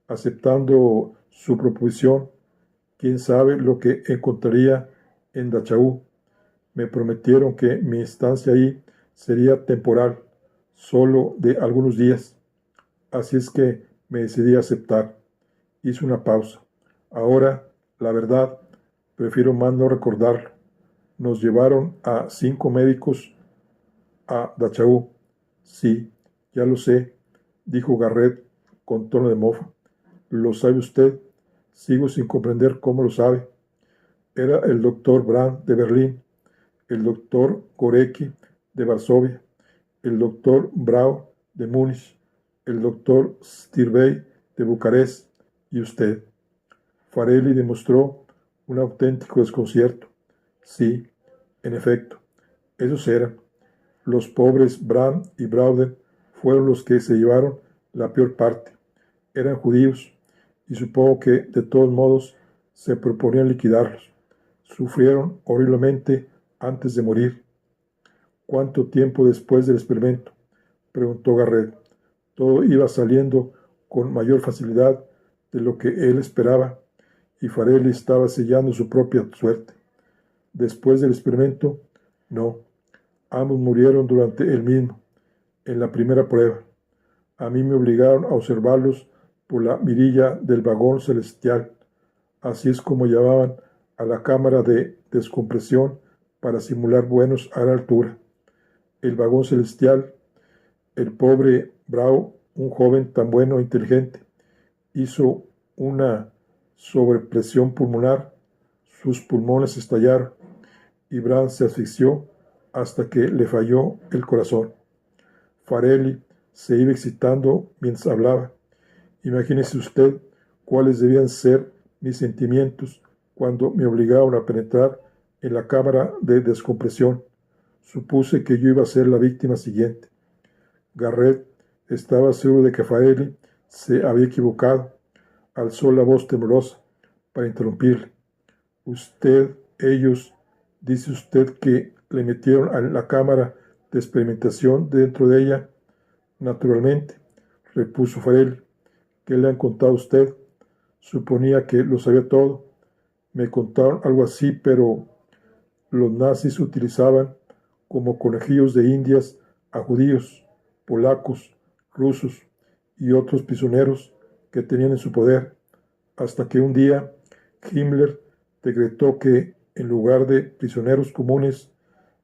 Speaker 1: aceptando su proposición, quién sabe lo que encontraría en Dachau. Me prometieron que mi estancia ahí sería temporal, solo de algunos días. Así es que me decidí a aceptar. Hice una pausa. Ahora, la verdad, prefiero más no recordarlo. Nos llevaron a 5 médicos a Dachau. Sí, ya lo sé, dijo Garrett con tono de mofa. ¿Lo sabe usted? Sigo sin comprender cómo lo sabe. Era el doctor Brand de Berlín, el doctor Gorecki de Varsovia, el doctor Brau de Múnich, el doctor Stirbey de Bucarest y usted. Farelli demostró un auténtico desconcierto. Sí, en efecto, esos eran. Los pobres Brand y Brauden fueron los que se llevaron la peor parte. Eran judíos y supongo que de todos modos se proponían liquidarlos. Sufrieron horriblemente antes de morir. ¿Cuánto tiempo después del experimento?, preguntó Garrett. Todo iba saliendo con mayor facilidad de lo que él esperaba y Farelli estaba sellando su propia suerte. Después del experimento, no. Ambos murieron durante el mismo, en la primera prueba. A mí me obligaron a observarlos por la mirilla del vagón celestial. Así es como llamaban a la cámara de descompresión para simular vuelos a la altura. El vagón celestial, el pobre Brau, un joven tan bueno e inteligente, hizo una sobrepresión pulmonar, sus pulmones estallaron y Brand se asfixió hasta que le falló el corazón. Farelli se iba excitando mientras hablaba. Imagínese usted cuáles debían ser mis sentimientos cuando me obligaron a penetrar en la cámara de descompresión. Supuse que yo iba a ser la víctima siguiente. Garrett estaba seguro de que Farelli se había equivocado. Alzó la voz temblorosa para interrumpirle. Ellos, dice usted que le metieron a la cámara de experimentación dentro de ella. Naturalmente, repuso Farelli. ¿Qué le han contado a usted? Suponía que lo sabía todo. Me contaron algo así, pero los nazis utilizaban como conejillos de indias a judíos, polacos, rusos y otros prisioneros que tenían en su poder, hasta que un día Himmler decretó que, en lugar de prisioneros comunes,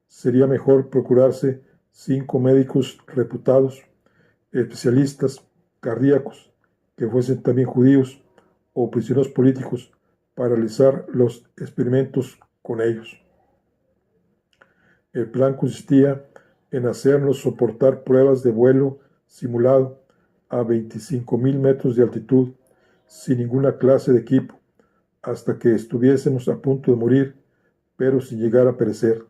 Speaker 1: sería mejor procurarse 5 médicos reputados, especialistas cardíacos, que fuesen también judíos o prisioneros políticos, para realizar los experimentos con ellos. El plan consistía en hacernos soportar pruebas de vuelo simulado a 25.000 metros de altitud, sin ninguna clase de equipo, hasta que estuviésemos a punto de morir, pero sin llegar a perecer.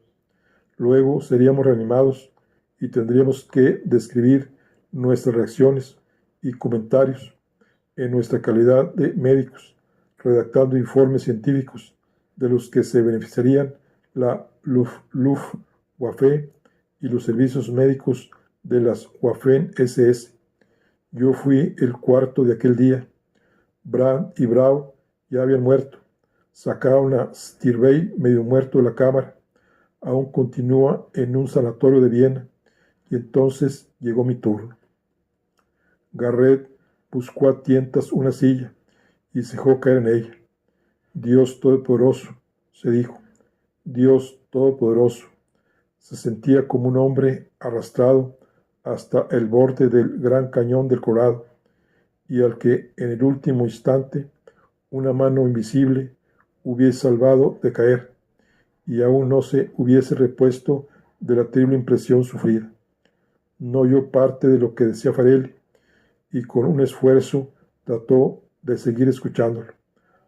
Speaker 1: Luego seríamos reanimados y tendríamos que describir nuestras reacciones y comentarios en nuestra calidad de médicos, redactando informes científicos de los que se beneficiarían la Luftwaffe y los servicios médicos de las Waffen-SS. Yo fui el cuarto de aquel día. Brandt y Braun ya habían muerto. Sacaron a Stirbey medio muerto de la cámara. Aún continúa en un sanatorio de Viena. Y entonces llegó mi turno. Garrett buscó a tientas una silla y se dejó caer en ella. Dios Todopoderoso, se dijo. Dios Todopoderoso. Se sentía como un hombre arrastrado hasta el borde del gran cañón del Colorado, y al que en el último instante una mano invisible hubiese salvado de caer, y aún no se hubiese repuesto de la terrible impresión sufrida. No oyó parte de lo que decía Farelli, y con un esfuerzo trató de seguir escuchándolo,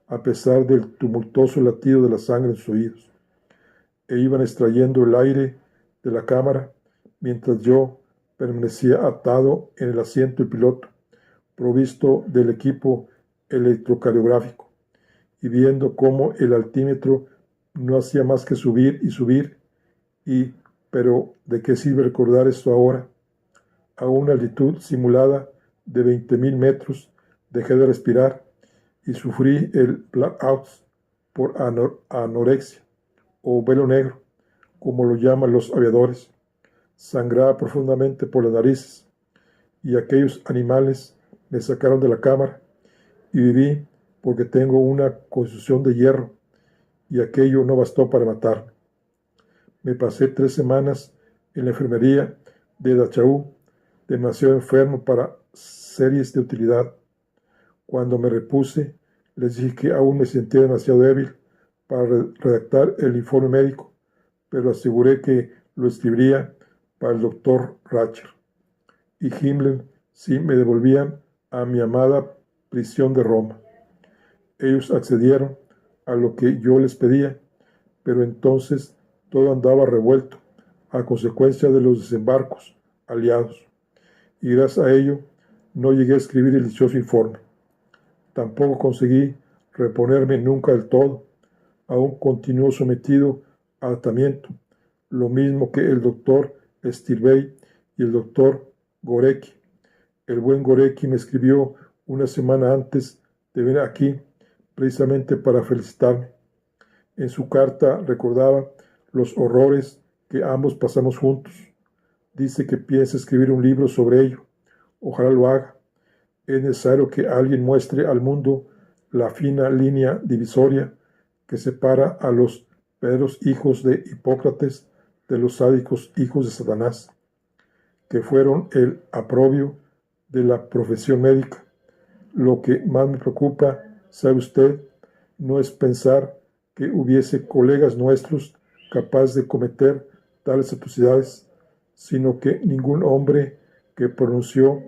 Speaker 1: a pesar del tumultuoso latido de la sangre en sus oídos. E iban extrayendo el aire de la cámara, mientras yo permanecía atado en el asiento del piloto, provisto del equipo electrocardiográfico, y viendo cómo el altímetro no hacía más que subir y subir, pero ¿de qué sirve recordar esto ahora? A una altitud simulada de 20.000 metros dejé de respirar y sufrí el blackout por anorexia o velo negro, como lo llaman los aviadores. Sangraba profundamente por las narices, y aquellos animales me sacaron de la cámara, y viví porque tengo una constitución de hierro, y aquello no bastó para matarme. Me pasé 3 semanas en la enfermería de Dachau, demasiado enfermo para series de utilidad. Cuando me repuse, les dije que aún me sentía demasiado débil para redactar el informe médico, pero aseguré que lo escribiría para el doctor Ratcher y Himmler si me devolvían a mi amada prisión de Roma. Ellos accedieron a lo que yo les pedía, pero entonces todo andaba revuelto a consecuencia de los desembarcos aliados, y gracias a ello no llegué a escribir el dichoso informe. Tampoco conseguí reponerme nunca del todo. Aún continuó sometido a tratamiento, lo mismo que el doctor Stirbey y el doctor Gorecki. El buen Gorecki me escribió una semana antes de venir aquí, precisamente para felicitarme. En su carta recordaba los horrores que ambos pasamos juntos. Dice que piensa escribir un libro sobre ello. Ojalá lo haga. Es necesario que alguien muestre al mundo la fina línea divisoria que separa a los verdaderos hijos de Hipócrates de los sádicos hijos de Satanás, que fueron el aprobio de la profesión médica. Lo que más me preocupa, sabe usted, no es pensar que hubiese colegas nuestros capaces de cometer tales atrocidades, sino que ningún hombre que pronunció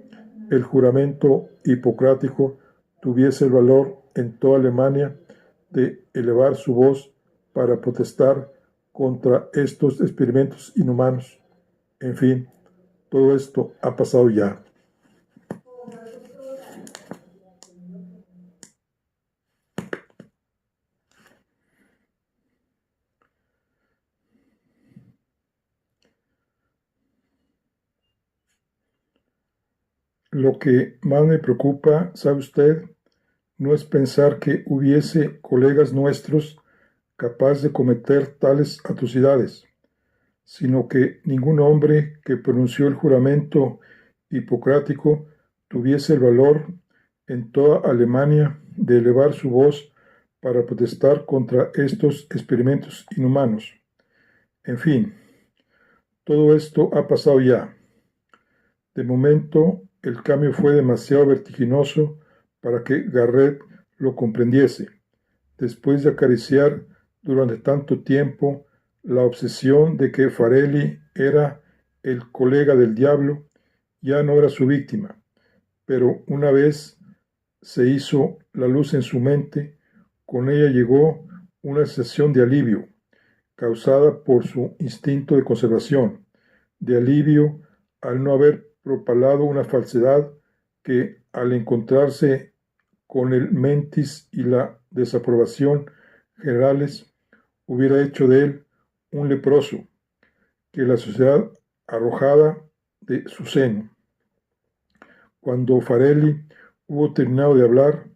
Speaker 1: el juramento hipocrático tuviese el valor en toda Alemania de elevar su voz para protestar contra estos experimentos inhumanos. En fin, todo esto ha pasado ya. Lo que más me preocupa, ¿sabe usted?, no es pensar que hubiese colegas nuestros capaces de cometer tales atrocidades, sino que ningún hombre que pronunció el juramento hipocrático tuviese el valor en toda Alemania de elevar su voz para protestar contra estos experimentos inhumanos. En fin, todo esto ha pasado ya. De momento, el cambio fue demasiado vertiginoso para que Garrett lo comprendiese. Después de acariciar durante tanto tiempo la obsesión de que Farelli era el colega del diablo, ya no era su víctima, pero una vez se hizo la luz en su mente, con ella llegó una sensación de alivio, causada por su instinto de conservación, de alivio al no haber propalado una falsedad que, al encontrarse con el mentis y la desaprobación generales, hubiera hecho de él un leproso, que la sociedad arrojada de su seno. Cuando Farelli hubo terminado de hablar,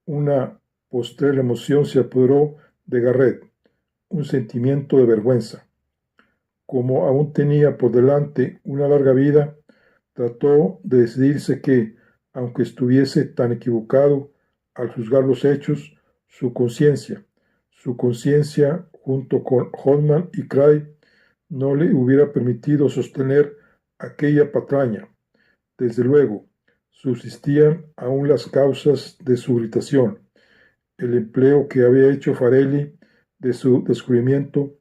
Speaker 1: una postrera emoción se apoderó de Garrett, un sentimiento de vergüenza. Como aún tenía por delante una larga vida, trató de decidirse que, aunque estuviese tan equivocado al juzgar los hechos, su conciencia junto con Holman y Cray, no le hubiera permitido sostener aquella patraña. Desde luego, subsistían aún las causas de su irritación, el empleo que había hecho Farelli de su descubrimiento,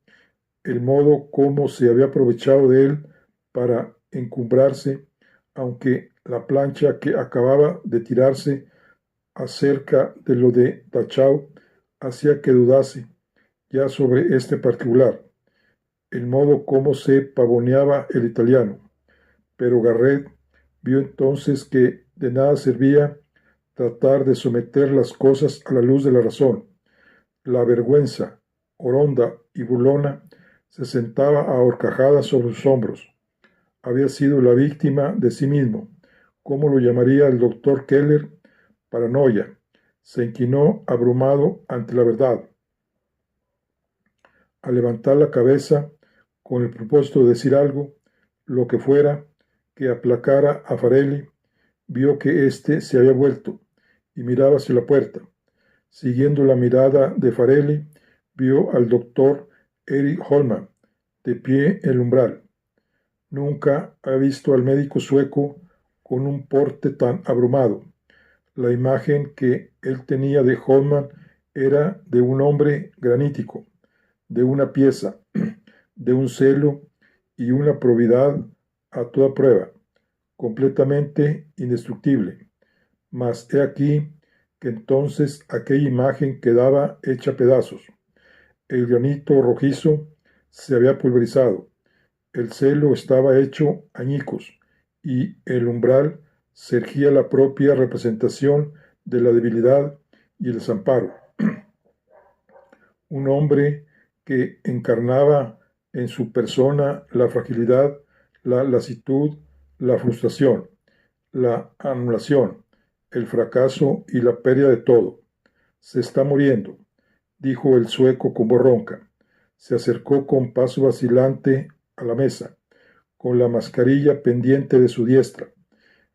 Speaker 1: el modo como se había aprovechado de él para encumbrarse, aunque la plancha que acababa de tirarse acerca de lo de Dachau hacía que dudase ya sobre este particular, el modo como se pavoneaba el italiano. Pero Garrett vio entonces que de nada servía tratar de someter las cosas a la luz de la razón. La vergüenza, oronda y burlona, se sentaba a horcajadas sobre sus hombros. Había sido la víctima de sí mismo, como lo llamaría el doctor Keller, paranoia. Se inclinó abrumado ante la verdad. Al levantar la cabeza, con el propósito de decir algo, lo que fuera, que aplacara a Farelli, vio que éste se había vuelto y miraba hacia la puerta. Siguiendo la mirada de Farelli, vio al doctor Eric Holman, de pie en el umbral. Nunca ha visto al médico sueco con un porte tan abrumado. La imagen que él tenía de Holman era de un hombre granítico, de una pieza, de un celo y una probidad a toda prueba, completamente indestructible. Mas he aquí que entonces aquella imagen quedaba hecha pedazos. El granito rojizo se había pulverizado, el celo estaba hecho añicos, y el umbral se erguía la propia representación de la debilidad y el desamparo. Un hombre que encarnaba en su persona la fragilidad, la lasitud, la frustración, la anulación, el fracaso y la pérdida de todo. Se está muriendo, dijo el sueco con voz ronca. Se acercó con paso vacilante a la mesa, con la mascarilla pendiente de su diestra.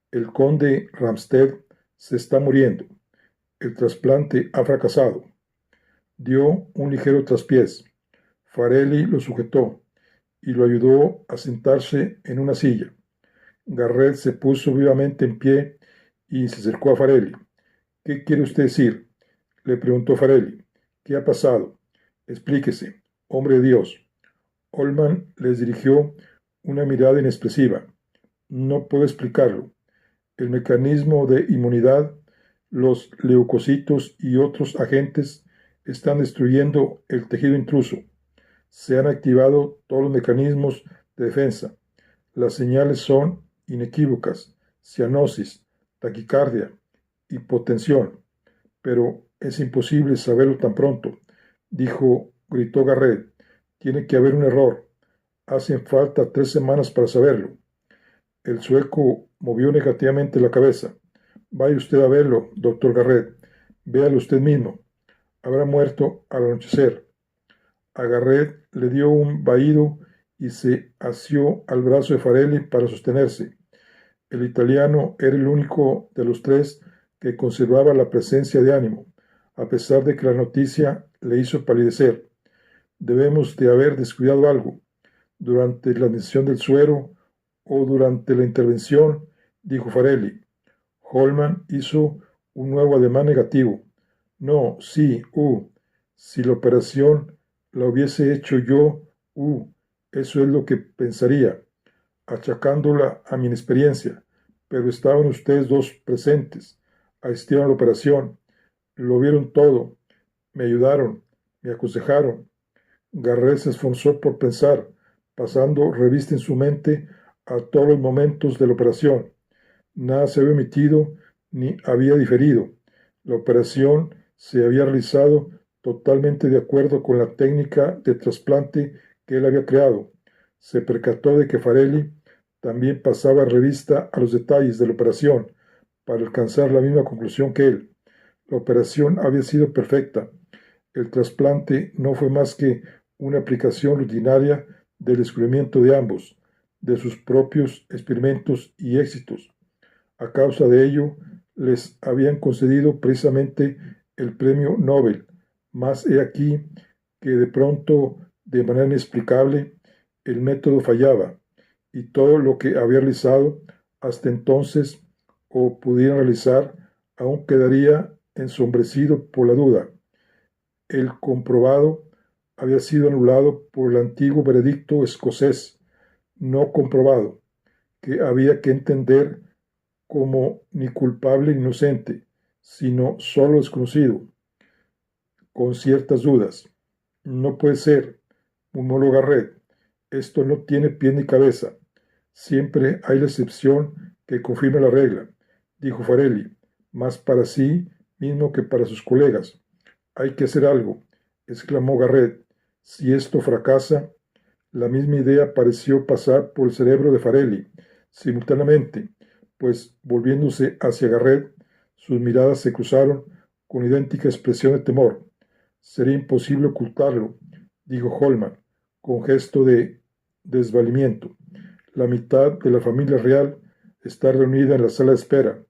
Speaker 1: El conde Ramsted se está muriendo. El trasplante ha fracasado. Dio un ligero traspiés. Farelli lo sujetó y lo ayudó a sentarse en una silla. Garrett se puso vivamente en pie y se acercó a Farelli. ¿Qué quiere usted decir?, le preguntó Farelli. ¿Qué ha pasado? Explíquese, hombre de Dios. Holman les dirigió una mirada inexpresiva. No puedo explicarlo. El mecanismo de inmunidad, los leucocitos y otros agentes están destruyendo el tejido intruso. Se han activado todos los mecanismos de defensa. Las señales son inequívocas: cianosis, taquicardia, hipotensión. Pero es imposible saberlo tan pronto, gritó Garrett. Tiene que haber un error. Hacen falta 3 semanas para saberlo. El sueco movió negativamente la cabeza. Vaya usted a verlo, doctor Garrett. Véalo usted mismo. Habrá muerto al anochecer. A Garrett le dio un vahido y se asió al brazo de Farelli para sostenerse. El italiano era el único de los tres que conservaba la presencia de ánimo, a pesar de que la noticia le hizo palidecer. Debemos de haber descuidado algo. Durante la administración del suero o durante la intervención, dijo Farelli. Holman hizo un nuevo ademán negativo. No, sí, si la operación la hubiese hecho yo, eso es lo que pensaría, achacándola a mi inexperiencia. Pero estaban ustedes dos presentes, asistieron a la operación, lo vieron todo, me ayudaron, me aconsejaron. Garrett se esforzó por pensar, pasando revista en su mente a todos los momentos de la operación. Nada se había omitido ni había diferido. La operación se había realizado totalmente de acuerdo con la técnica de trasplante que él había creado. Se percató de que Farelli también pasaba revista a los detalles de la operación para alcanzar la misma conclusión que él. La operación había sido perfecta. El trasplante no fue más que una aplicación rutinaria del descubrimiento de ambos, de sus propios experimentos y éxitos. A causa de ello, les habían concedido precisamente el premio Nobel. Mas he aquí que de pronto, de manera inexplicable, el método fallaba y todo lo que había realizado hasta entonces o pudiera realizar aún quedaría ensombrecido por la duda. El comprobado había sido anulado por el antiguo veredicto escocés no comprobado, que había que entender como ni culpable ni inocente, sino solo desconocido, con ciertas dudas. No puede ser, murmuró Garrett. Esto no tiene pie ni cabeza. Siempre hay la excepción que confirma la regla, dijo Farelli, más para sí mismo que para sus colegas. Hay que hacer algo, exclamó Garrett. Si esto fracasa, la misma idea pareció pasar por el cerebro de Farelli simultáneamente, pues volviéndose hacia Garrett, sus miradas se cruzaron con idéntica expresión de temor. Sería imposible ocultarlo, dijo Holman, con gesto de desvalimiento. La mitad de la familia real está reunida en la sala de espera.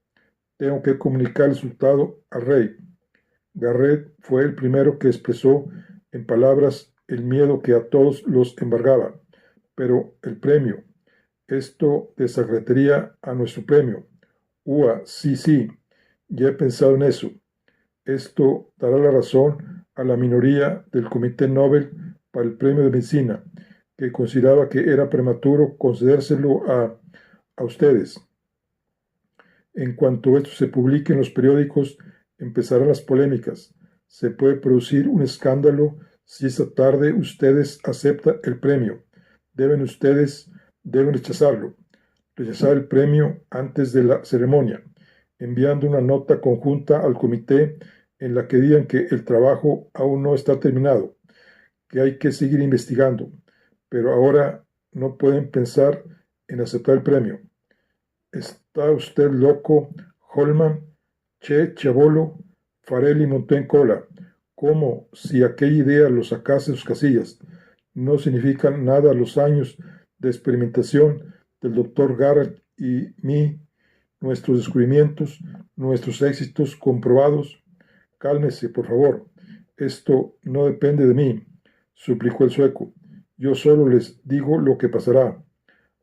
Speaker 1: Tengo que comunicar el resultado al rey. Garrett fue el primero que expresó en palabras el miedo que a todos los embargaba. Pero el premio, esto desacreditaría a nuestro premio. Sí, ya he pensado en eso. Esto dará la razón a la minoría del Comité Nobel para el Premio de Medicina, que consideraba que era prematuro concedérselo a ustedes. En cuanto esto se publique en los periódicos, empezarán las polémicas. Se puede producir un escándalo si esta tarde ustedes aceptan el premio. Deben rechazarlo. Rechazar el premio antes de la ceremonia, enviando una nota conjunta al comité en la que digan que el trabajo aún no está terminado, que hay que seguir investigando, pero ahora no pueden pensar en aceptar el premio. ¿Está usted loco, Holman? Chabolo, Farelli montó en cola, como si aquella idea lo sacase de sus casillas. No significan nada los años de experimentación del doctor Garrett y mí, nuestros descubrimientos, nuestros éxitos comprobados. Cálmese, por favor. Esto no depende de mí, suplicó el sueco. Yo solo les digo lo que pasará.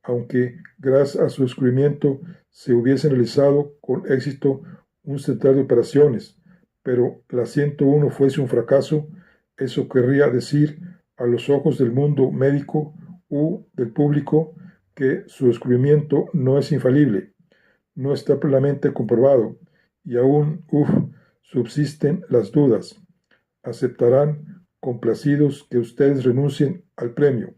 Speaker 1: Aunque gracias a su descubrimiento se hubiese realizado con éxito un central de operaciones, pero la 101 fuese un fracaso, eso querría decir a los ojos del mundo médico u del público que su descubrimiento no es infalible, no está plenamente comprobado y aún, subsisten las dudas. Aceptarán complacidos que ustedes renuncien al premio.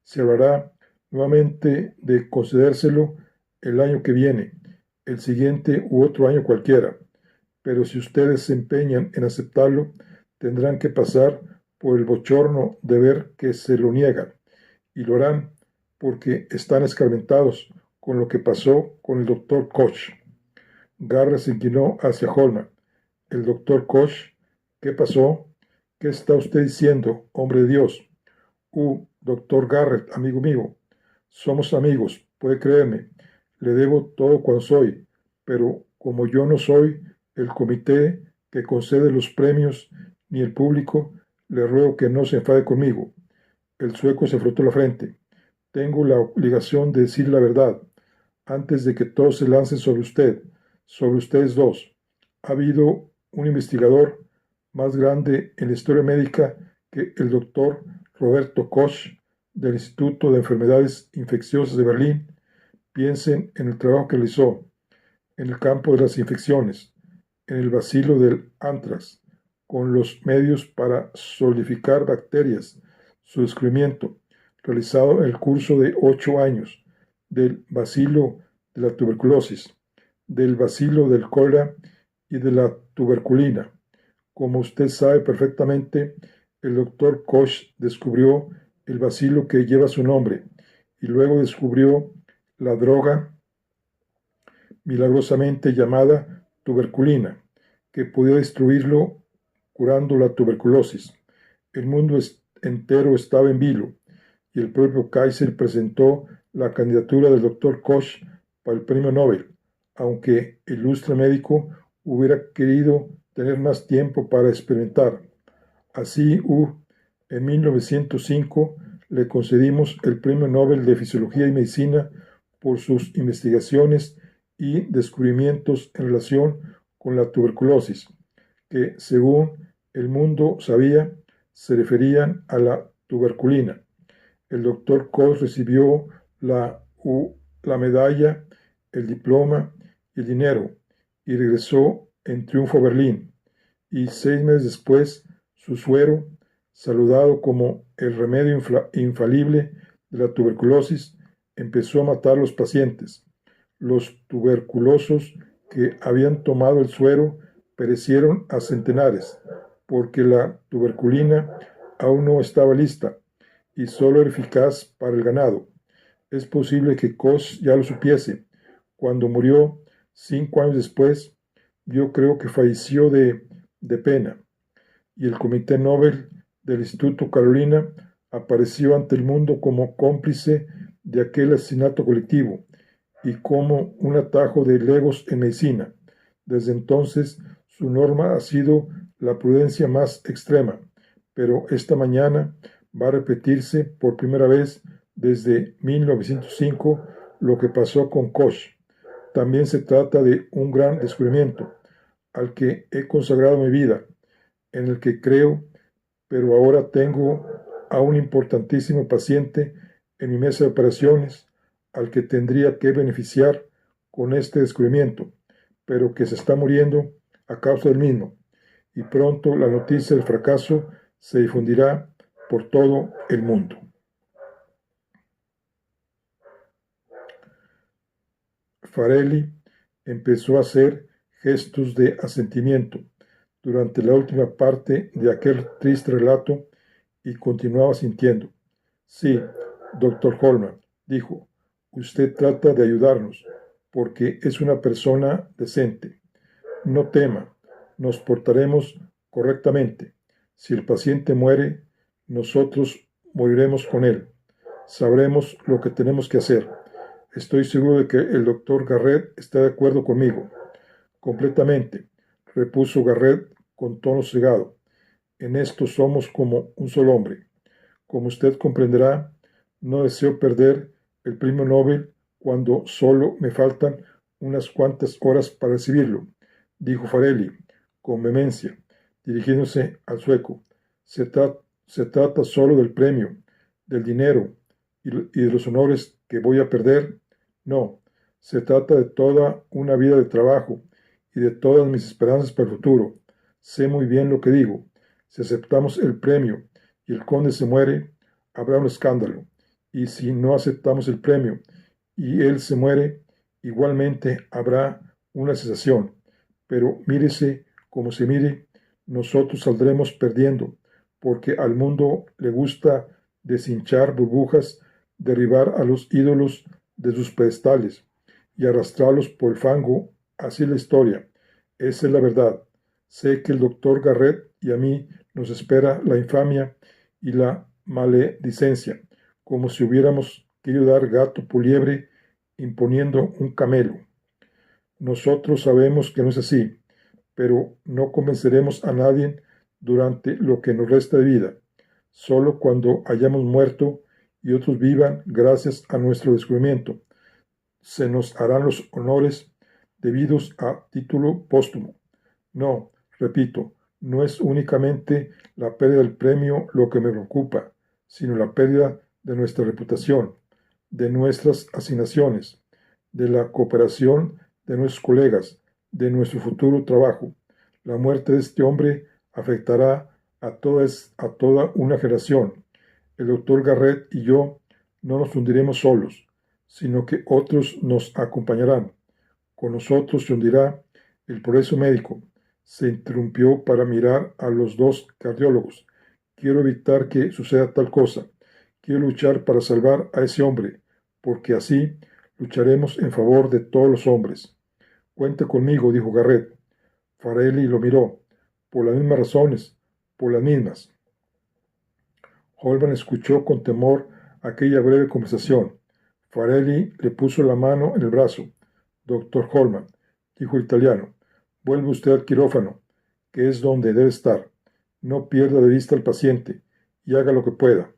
Speaker 1: Se hablará nuevamente de concedérselo el año que viene, el siguiente u otro año cualquiera. Pero si ustedes se empeñan en aceptarlo, tendrán que pasar por el bochorno de ver que se lo niegan. Y lo harán porque están escarmentados con lo que pasó con el doctor Koch. Garrett se inclinó hacia Holman. El doctor Koch, ¿qué pasó? ¿Qué está usted diciendo, hombre de Dios? Doctor Garrett, amigo mío. Somos amigos, puede creerme. Le debo todo cuanto soy, pero como yo no soy, el comité que concede los premios, ni el público, le ruego que no se enfade conmigo. El sueco se frotó la frente. Tengo la obligación de decir la verdad, antes de que todos se lancen sobre ustedes dos. Ha habido un investigador más grande en la historia médica que el doctor Roberto Koch del Instituto de Enfermedades Infecciosas de Berlín. Piensen en el trabajo que realizó en el campo de las infecciones, en el bacilo del anthrax, con los medios para solidificar bacterias, su descubrimiento, realizado en el curso de 8 años, del bacilo de la tuberculosis, del bacilo del cólera y de la tuberculina. Como usted sabe perfectamente, el doctor Koch descubrió el bacilo que lleva su nombre y luego descubrió la droga milagrosamente llamada tuberculina, que podía destruirlo curando la tuberculosis. El mundo entero estaba en vilo y el propio Kaiser presentó la candidatura del doctor Koch para el premio Nobel, aunque el ilustre médico hubiera querido tener más tiempo para experimentar. Así, en 1905 le concedimos el premio Nobel de Fisiología y Medicina por sus investigaciones y descubrimientos en relación con la tuberculosis, que, según el mundo sabía, se referían a la tuberculina. El doctor Koch recibió la medalla, el diploma y el dinero, y regresó en triunfo a Berlín. Y 6 meses después, su suero, saludado como el remedio infalible de la tuberculosis, empezó a matar a los pacientes. Los tuberculosos que habían tomado el suero perecieron a centenares, porque la tuberculina aún no estaba lista y solo era eficaz para el ganado. Es posible que Koch ya lo supiese. Cuando murió, 5 años después, yo creo que falleció de pena, y el Comité Nobel del Instituto Carolina apareció ante el mundo como cómplice de aquel asesinato colectivo y como un atajo de legos en medicina. Desde entonces, su norma ha sido la prudencia más extrema, pero esta mañana va a repetirse por primera vez desde 1905 lo que pasó con Koch. También se trata de un gran descubrimiento al que he consagrado mi vida, en el que creo, pero ahora tengo a un importantísimo paciente en mi mesa de operaciones al que tendría que beneficiar con este descubrimiento, pero que se está muriendo a causa del mismo, y pronto la noticia del fracaso se difundirá por todo el mundo. Farelli empezó a hacer gestos de asentimiento durante la última parte de aquel triste relato y continuaba sintiendo. Sí, doctor Holman, dijo, usted trata de ayudarnos porque es una persona decente. No tema, nos portaremos correctamente. Si el paciente muere, nosotros moriremos con él. Sabremos lo que tenemos que hacer. Estoy seguro de que el doctor Garrett está de acuerdo conmigo. Completamente, repuso Garrett con tono cegado. En esto somos como un solo hombre. Como usted comprenderá, no deseo perder el premio Nobel cuando solo me faltan unas cuantas horas para recibirlo, dijo Farelli con vehemencia, dirigiéndose al sueco. Se trata solo del premio, del dinero y de los honores que voy a perder. No, se trata de toda una vida de trabajo y de todas mis esperanzas para el futuro. Sé muy bien lo que digo. Si aceptamos el premio y el conde se muere, habrá un escándalo. Y si no aceptamos el premio y él se muere, igualmente habrá una cesación. Pero mírese como se mire, nosotros saldremos perdiendo, porque al mundo le gusta deshinchar burbujas, derribar a los ídolos de sus pedestales y arrastrarlos por el fango. Así es la historia. Esa es la verdad. Sé que el doctor Garrett y a mí nos espera la infamia y la maledicencia, como si hubiéramos querido dar gato por liebre imponiendo un camelo. Nosotros sabemos que no es así, pero no convenceremos a nadie durante lo que nos resta de vida. Solo cuando hayamos muerto y otros vivan gracias a nuestro descubrimiento, se nos harán los honores debidos a título póstumo. No, repito, no es únicamente la pérdida del premio lo que me preocupa, sino la pérdida de nuestra reputación, de nuestras asignaciones, de la cooperación de nuestros colegas, de nuestro futuro trabajo. La muerte de este hombre afectará a toda una generación. El doctor Garrett y yo no nos hundiremos solos, sino que otros nos acompañarán. Con nosotros se hundirá el progreso médico. Se interrumpió para mirar a los dos cardiólogos. Quiero evitar que suceda tal cosa. Quiero luchar para salvar a ese hombre, porque así lucharemos en favor de todos los hombres. Cuente conmigo, dijo Garrett. Farelli lo miró. Por las mismas razones, por las mismas. Holman escuchó con temor aquella breve conversación. Farelli le puso la mano en el brazo. Doctor Holman, dijo el italiano, vuelve usted al quirófano, que es donde debe estar. No pierda de vista al paciente y haga lo que pueda.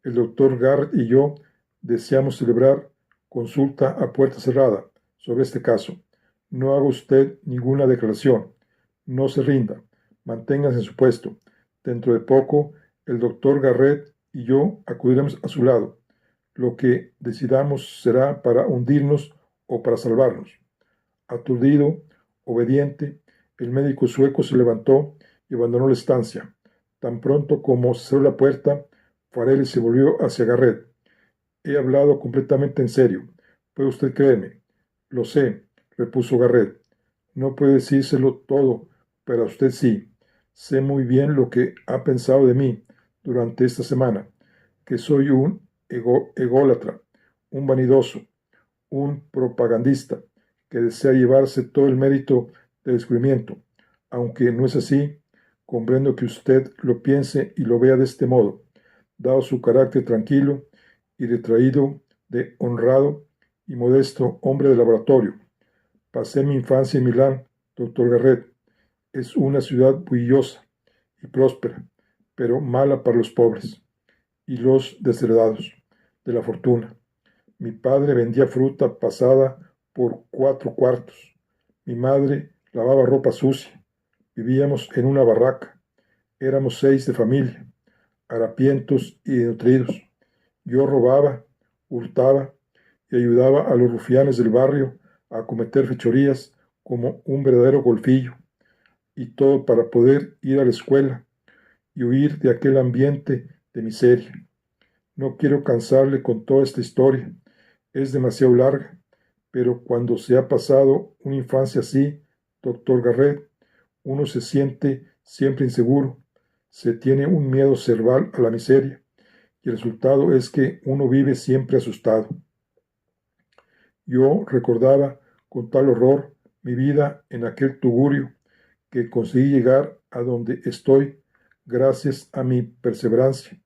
Speaker 1: El doctor Garrett y yo deseamos celebrar consulta a puerta cerrada sobre este caso. No haga usted ninguna declaración. No se rinda. Manténgase en su puesto. Dentro de poco, el doctor Garrett y yo acudiremos a su lado. Lo que decidamos será para hundirnos o para salvarnos. Aturdido, obediente, el médico sueco se levantó y abandonó la estancia. Tan pronto como se cerró la puerta, Farelli se volvió hacia Garrett. He hablado completamente en serio. ¿Puede usted creerme? Lo sé, repuso Garrett. No puede decírselo todo, pero a usted sí. Sé muy bien lo que ha pensado de mí durante esta semana, que soy un ególatra, un vanidoso, un propagandista que desea llevarse todo el mérito del descubrimiento. Aunque no es así, comprendo que usted lo piense y lo vea de este modo, dado su carácter tranquilo y retraído de honrado y modesto hombre de laboratorio. Pasé mi infancia en Milán, doctor Garrett. Es una ciudad bulliciosa y próspera, pero mala para los pobres y los desheredados de la fortuna. Mi padre vendía fruta pasada por 4 cuartos. Mi madre lavaba ropa sucia. Vivíamos en una barraca. Éramos 6 de familia, harapientos y desnutridos. Yo robaba, hurtaba y ayudaba a los rufianes del barrio a cometer fechorías como un verdadero golfillo, y todo para poder ir a la escuela y huir de aquel ambiente de miseria. No quiero cansarle con toda esta historia, es demasiado larga, pero cuando se ha pasado una infancia así, doctor Garrett, uno se siente siempre inseguro, se tiene un miedo cerval a la miseria, y el resultado es que uno vive siempre asustado. Yo recordaba con tal horror mi vida en aquel tugurio que conseguí llegar a donde estoy gracias a mi perseverancia,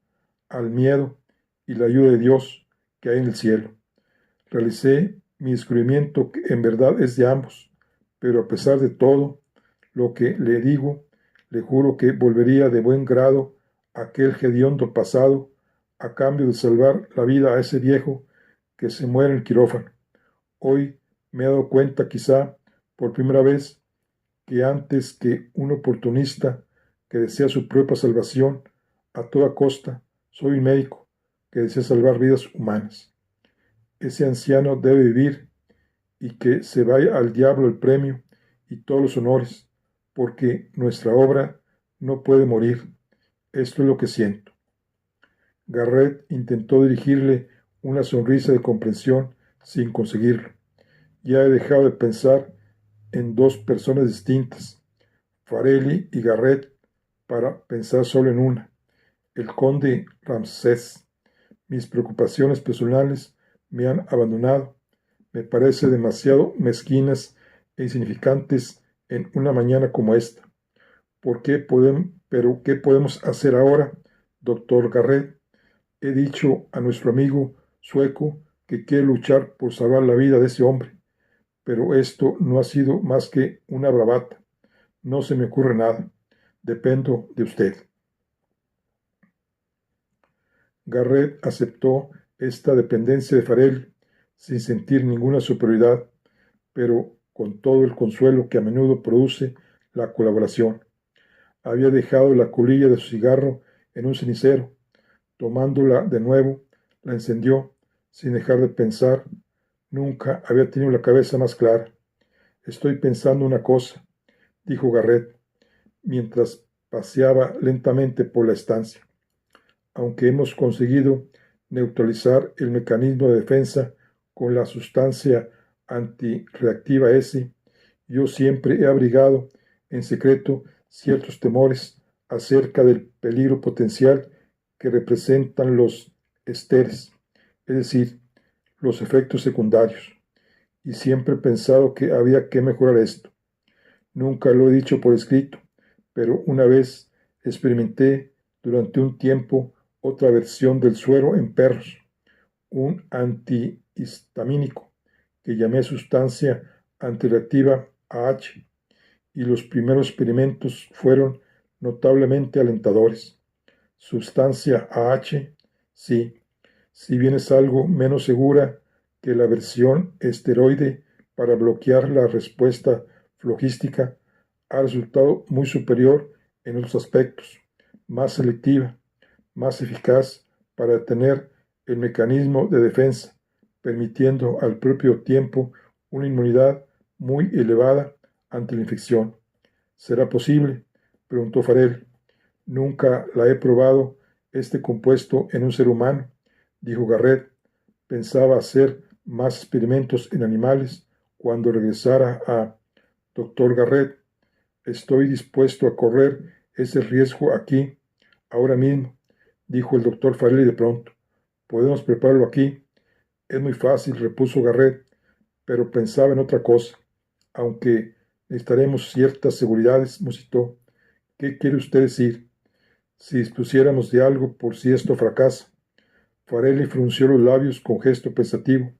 Speaker 1: al miedo y la ayuda de Dios que hay en el cielo. Realicé mi descubrimiento que en verdad es de ambos, pero a pesar de todo lo que le digo, le juro que volvería de buen grado a aquel hediondo pasado a cambio de salvar la vida a ese viejo que se muere en el quirófano. Hoy me he dado cuenta, quizá por primera vez, que antes que un oportunista que desea su propia salvación a toda costa, soy un médico que desea salvar vidas humanas. Ese anciano debe vivir y que se vaya al diablo el premio y todos los honores, porque nuestra obra no puede morir. Esto es lo que siento. Garrett intentó dirigirle una sonrisa de comprensión sin conseguirlo. Ya he dejado de pensar en 2 personas distintas, Farelli y Garrett, para pensar solo en una, el conde Ramsés. Mis preocupaciones personales me han abandonado. Me parece demasiado mezquinas e insignificantes en una mañana como esta. ¿Pero qué podemos hacer ahora, doctor Garrett? He dicho a nuestro amigo sueco que quiere luchar por salvar la vida de ese hombre, pero esto no ha sido más que una bravata. No se me ocurre nada. Dependo de usted. Garrett aceptó esta dependencia de Farrell sin sentir ninguna superioridad, pero con todo el consuelo que a menudo produce la colaboración. Había dejado la colilla de su cigarro en un cenicero. Tomándola de nuevo, la encendió sin dejar de pensar. Nunca había tenido la cabeza más clara. Estoy pensando una cosa, dijo Garrett, mientras paseaba lentamente por la estancia. Aunque hemos conseguido neutralizar el mecanismo de defensa con la sustancia antirreactiva S, yo siempre he abrigado en secreto ciertos temores acerca del peligro potencial que representan los esteres, es decir, los efectos secundarios, y siempre he pensado que había que mejorar esto. Nunca lo he dicho por escrito, pero una vez experimenté durante un tiempo otra versión del suero en perros, un antihistamínico que llamé sustancia antirreactiva AH, y los primeros experimentos fueron notablemente alentadores. Sustancia AH, sí, si bien es algo menos segura que la versión esteroide para bloquear la respuesta flogística, ha resultado muy superior en otros aspectos, más selectiva, más eficaz para detener el mecanismo de defensa, permitiendo al propio tiempo una inmunidad muy elevada ante la infección. ¿Será posible?, preguntó Farrell. Nunca la he probado este compuesto en un ser humano, dijo Garrett. Pensaba hacer más experimentos en animales cuando regresara a Dr. Garrett. Estoy dispuesto a correr ese riesgo aquí, ahora mismo, dijo el doctor Farrell de pronto. Podemos prepararlo aquí. Es muy fácil, repuso Garrett, pero pensaba en otra cosa. Aunque necesitaremos ciertas seguridades, musitó. ¿Qué quiere usted decir? Si dispusiéramos de algo por si esto fracasa. Farrell frunció los labios con gesto pensativo.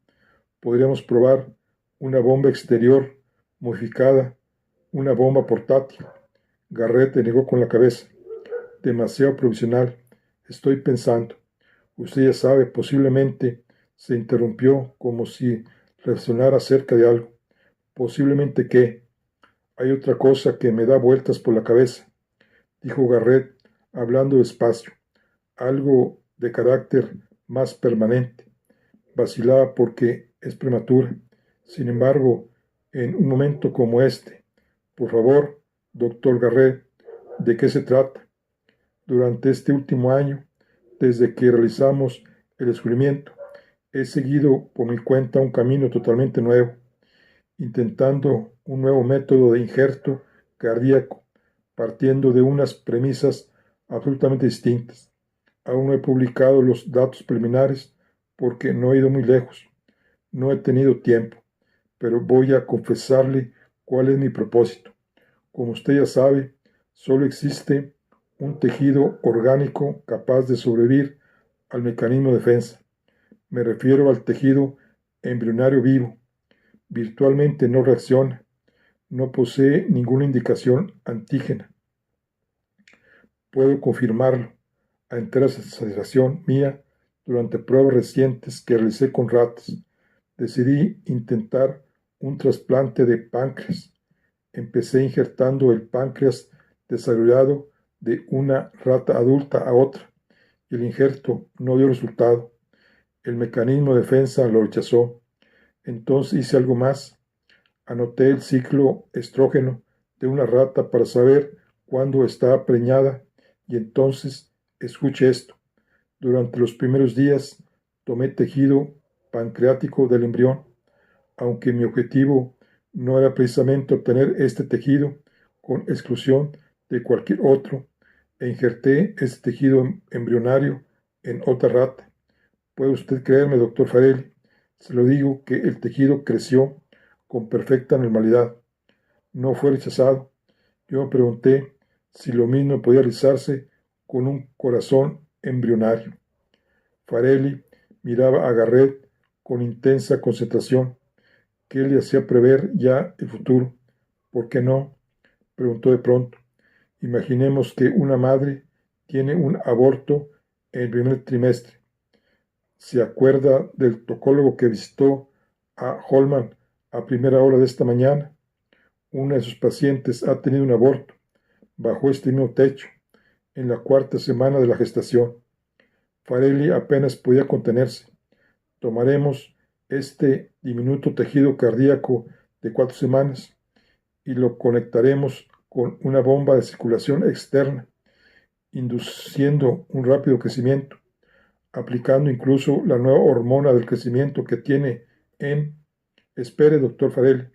Speaker 1: Podríamos probar una bomba exterior modificada, una bomba portátil. Garrett negó con la cabeza. Demasiado provisional. Estoy pensando. Usted ya sabe, posiblemente se interrumpió como si reflexionara acerca de algo. Posiblemente qué. Hay otra cosa que me da vueltas por la cabeza, dijo Garrett, hablando despacio. Algo de carácter más permanente. Vacilaba porque es prematura. Sin embargo, en un momento como este, por favor, doctor Garrett, ¿de qué se trata? Durante este último año, desde que realizamos el descubrimiento, he seguido por mi cuenta un camino totalmente nuevo, intentando un nuevo método de injerto cardíaco, partiendo de unas premisas absolutamente distintas. Aún no he publicado los datos preliminares porque no he ido muy lejos. No he tenido tiempo, pero voy a confesarle cuál es mi propósito. Como usted ya sabe, solo existe un tejido orgánico capaz de sobrevivir al mecanismo de defensa. Me refiero al tejido embrionario vivo. Virtualmente no reacciona, no posee ninguna indicación antígena. Puedo confirmarlo a entera satisfacción mía durante pruebas recientes que realicé con ratas. Decidí intentar un trasplante de páncreas. Empecé injertando el páncreas desarrollado de una rata adulta a otra, y el injerto no dio resultado. El mecanismo de defensa lo rechazó. Entonces hice algo más. Anoté el ciclo estrógeno de una rata para saber cuándo estaba preñada, y entonces, escuche esto, durante los primeros días tomé tejido pancreático del embrión, aunque mi objetivo no era precisamente obtener este tejido con exclusión de cualquier otro, e injerté este tejido embrionario en otra rata. ¿Puede usted creerme, doctor Farrell? Se lo digo que el tejido creció con perfecta normalidad. No fue rechazado. Yo me pregunté si lo mismo podía realizarse con un corazón embrionario. Farrell miraba a Garrett con intensa concentración, que le hacía prever ya el futuro. ¿Por qué no? Preguntó de pronto. Imaginemos que una madre tiene un aborto en el primer trimestre. ¿Se acuerda del tocólogo que visitó a Holman a primera hora de esta mañana? Una de sus pacientes ha tenido un aborto bajo este mismo techo, en la cuarta semana de la gestación. Farelli apenas podía contenerse. Tomaremos este diminuto tejido cardíaco de 4 semanas y lo conectaremos con una bomba de circulación externa, induciendo un rápido crecimiento, aplicando incluso la nueva hormona del crecimiento que tiene en... Espere, doctor Farelli,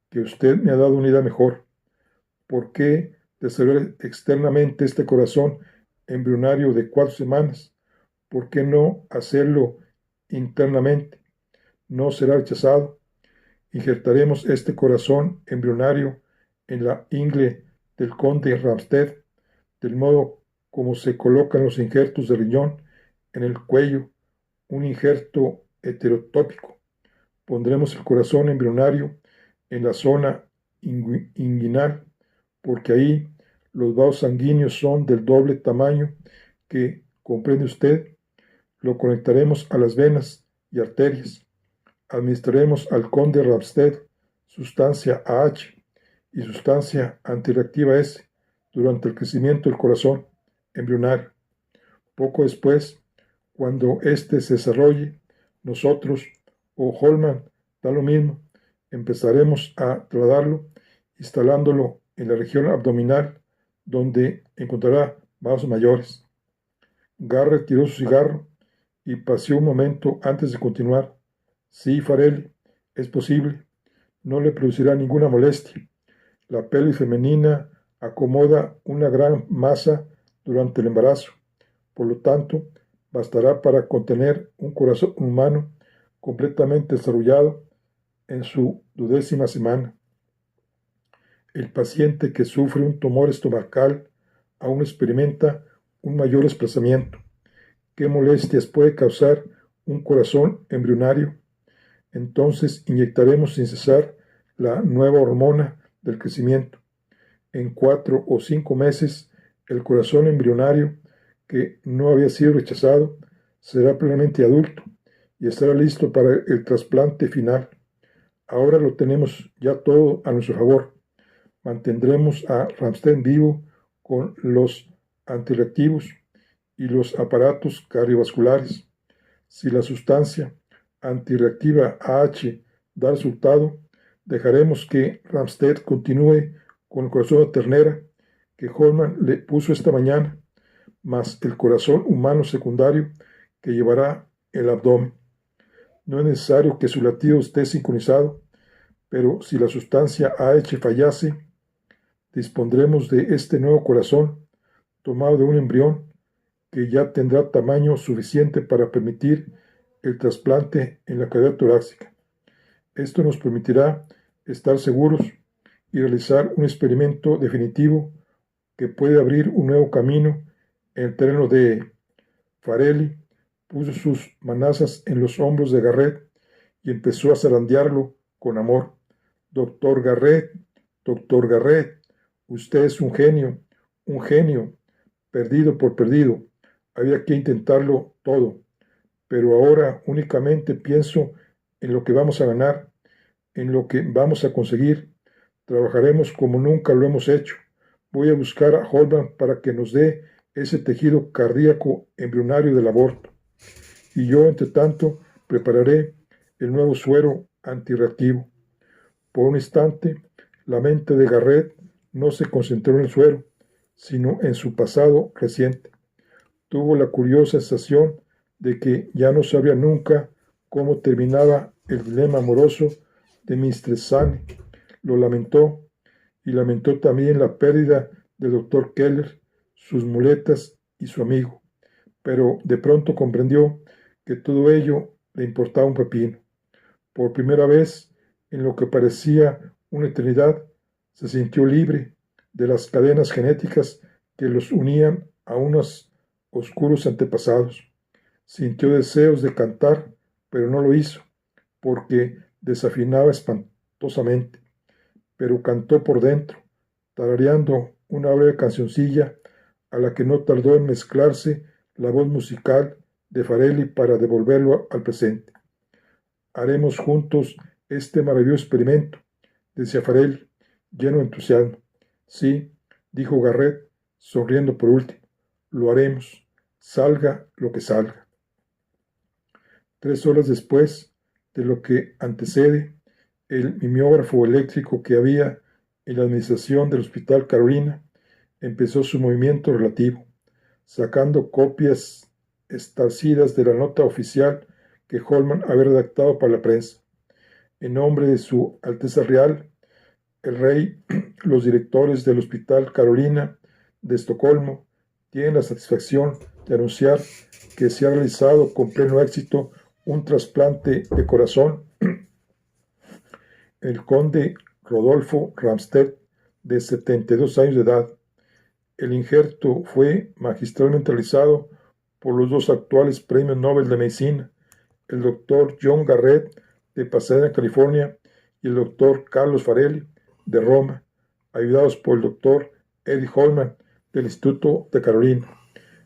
Speaker 1: que usted me ha dado una idea mejor. ¿Por qué desarrollar externamente este corazón embrionario de 4 semanas? ¿Por qué no hacerlo internamente? No será rechazado. Injertaremos este corazón embrionario en la ingle del conde Ramsted, del modo como se colocan los injertos de riñón en el cuello, un injerto heterotópico. Pondremos el corazón embrionario en la zona inguinal, porque ahí los vasos sanguíneos son del doble tamaño que, comprende usted, lo conectaremos a las venas y arterias. Administraremos al conde Ramsted sustancia AH y sustancia antirreactiva S durante el crecimiento del corazón embrionario. Poco después, cuando éste se desarrolle, nosotros o Holman, da lo mismo, empezaremos a trasladarlo, instalándolo en la región abdominal, donde encontrará vasos mayores. Garrett tiró su cigarro y paseó un momento antes de continuar. Sí, Farelli, es posible. No le producirá ninguna molestia. La pelvis femenina acomoda una gran masa durante el embarazo. Por lo tanto, bastará para contener un corazón humano completamente desarrollado en su 12ª semana. El paciente que sufre un tumor estomacal aún experimenta un mayor desplazamiento. ¿Qué molestias puede causar un corazón embrionario? Entonces inyectaremos sin cesar la nueva hormona del crecimiento. En 4 o 5 meses, el corazón embrionario, que no había sido rechazado, será plenamente adulto y estará listo para el trasplante final. Ahora lo tenemos ya todo a nuestro favor. Mantendremos a Ramsted vivo con los antirreactivos y los aparatos cardiovasculares. Si la sustancia antirreactiva AH da resultado, dejaremos que Ramsted continúe con el corazón de ternera que Holman le puso esta mañana, más el corazón humano secundario que llevará el abdomen. No es necesario que su latido esté sincronizado, pero si la sustancia AH fallase, dispondremos de este nuevo corazón tomado de un embrión que ya tendrá tamaño suficiente para permitir el trasplante en la cavidad torácica. Esto nos permitirá estar seguros y realizar un experimento definitivo que puede abrir un nuevo camino en el terreno de... Farelli puso sus manazas en los hombros de Garrett y empezó a zarandearlo con amor. Doctor Garrett, usted es un genio, perdido por perdido. Había que intentarlo todo, pero ahora únicamente pienso en lo que vamos a ganar, en lo que vamos a conseguir. Trabajaremos como nunca lo hemos hecho. Voy a buscar a Holman para que nos dé ese tejido cardíaco embrionario del aborto. Y yo, entre tanto, prepararé el nuevo suero antirreactivo. Por un instante, la mente de Garrett no se concentró en el suero, sino en su pasado reciente. Tuvo la curiosa sensación de que ya no sabía nunca cómo terminaba el dilema amoroso de Mistress Sane. Lo lamentó, y lamentó también la pérdida del doctor Keller, sus muletas y su amigo, pero de pronto comprendió que todo ello le importaba un pepino. Por primera vez, en lo que parecía una eternidad, se sintió libre de las cadenas genéticas que los unían a unos oscuros antepasados. Sintió deseos de cantar, pero no lo hizo, porque desafinaba espantosamente, pero cantó por dentro, tarareando una breve cancioncilla a la que no tardó en mezclarse la voz musical de Farelli para devolverlo al presente. Haremos juntos este maravilloso experimento, decía Farelli, lleno de entusiasmo. Sí, dijo Garrett, sonriendo por último, lo haremos, salga lo que salga. 3 horas después de lo que antecede, el mimeógrafo eléctrico que había en la administración del Hospital Carolina empezó su movimiento relativo, sacando copias estarcidas de la nota oficial que Holman había redactado para la prensa. En nombre de su Alteza Real, el Rey, los directores del Hospital Carolina de Estocolmo tienen la satisfacción de anunciar que se ha realizado con pleno éxito un trasplante de corazón en el conde Rodolfo Ramstedt, de 72 años de edad. El injerto fue magistralmente realizado por los 2 actuales premios Nobel de Medicina, el doctor John Garrett de Pasadena, California, y el doctor Carlos Farelli de Roma, ayudados por el doctor Eddie Holman del Instituto de Carolina.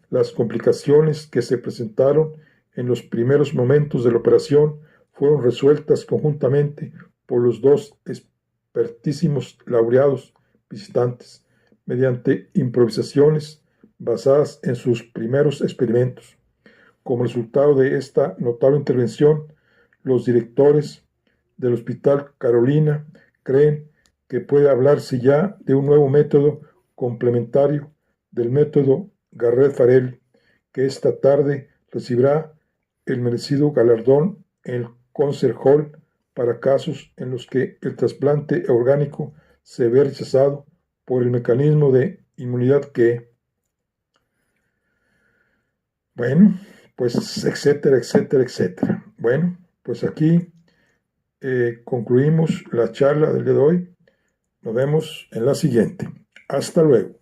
Speaker 1: Las complicaciones que se presentaron en los primeros momentos de la operación fueron resueltas conjuntamente por los 2 expertísimos laureados visitantes, mediante improvisaciones basadas en sus primeros experimentos. Como resultado de esta notable intervención, los directores del Hospital Carolina creen que puede hablarse ya de un nuevo método complementario del método Garrett-Farelli, que esta tarde recibirá el merecido galardón en el Concert Hall para casos en los que el trasplante orgánico se ve rechazado por el mecanismo de inmunidad que, bueno, pues etcétera, etcétera, etcétera. Bueno, pues aquí concluimos la charla del día de hoy. Nos vemos en la siguiente. Hasta luego.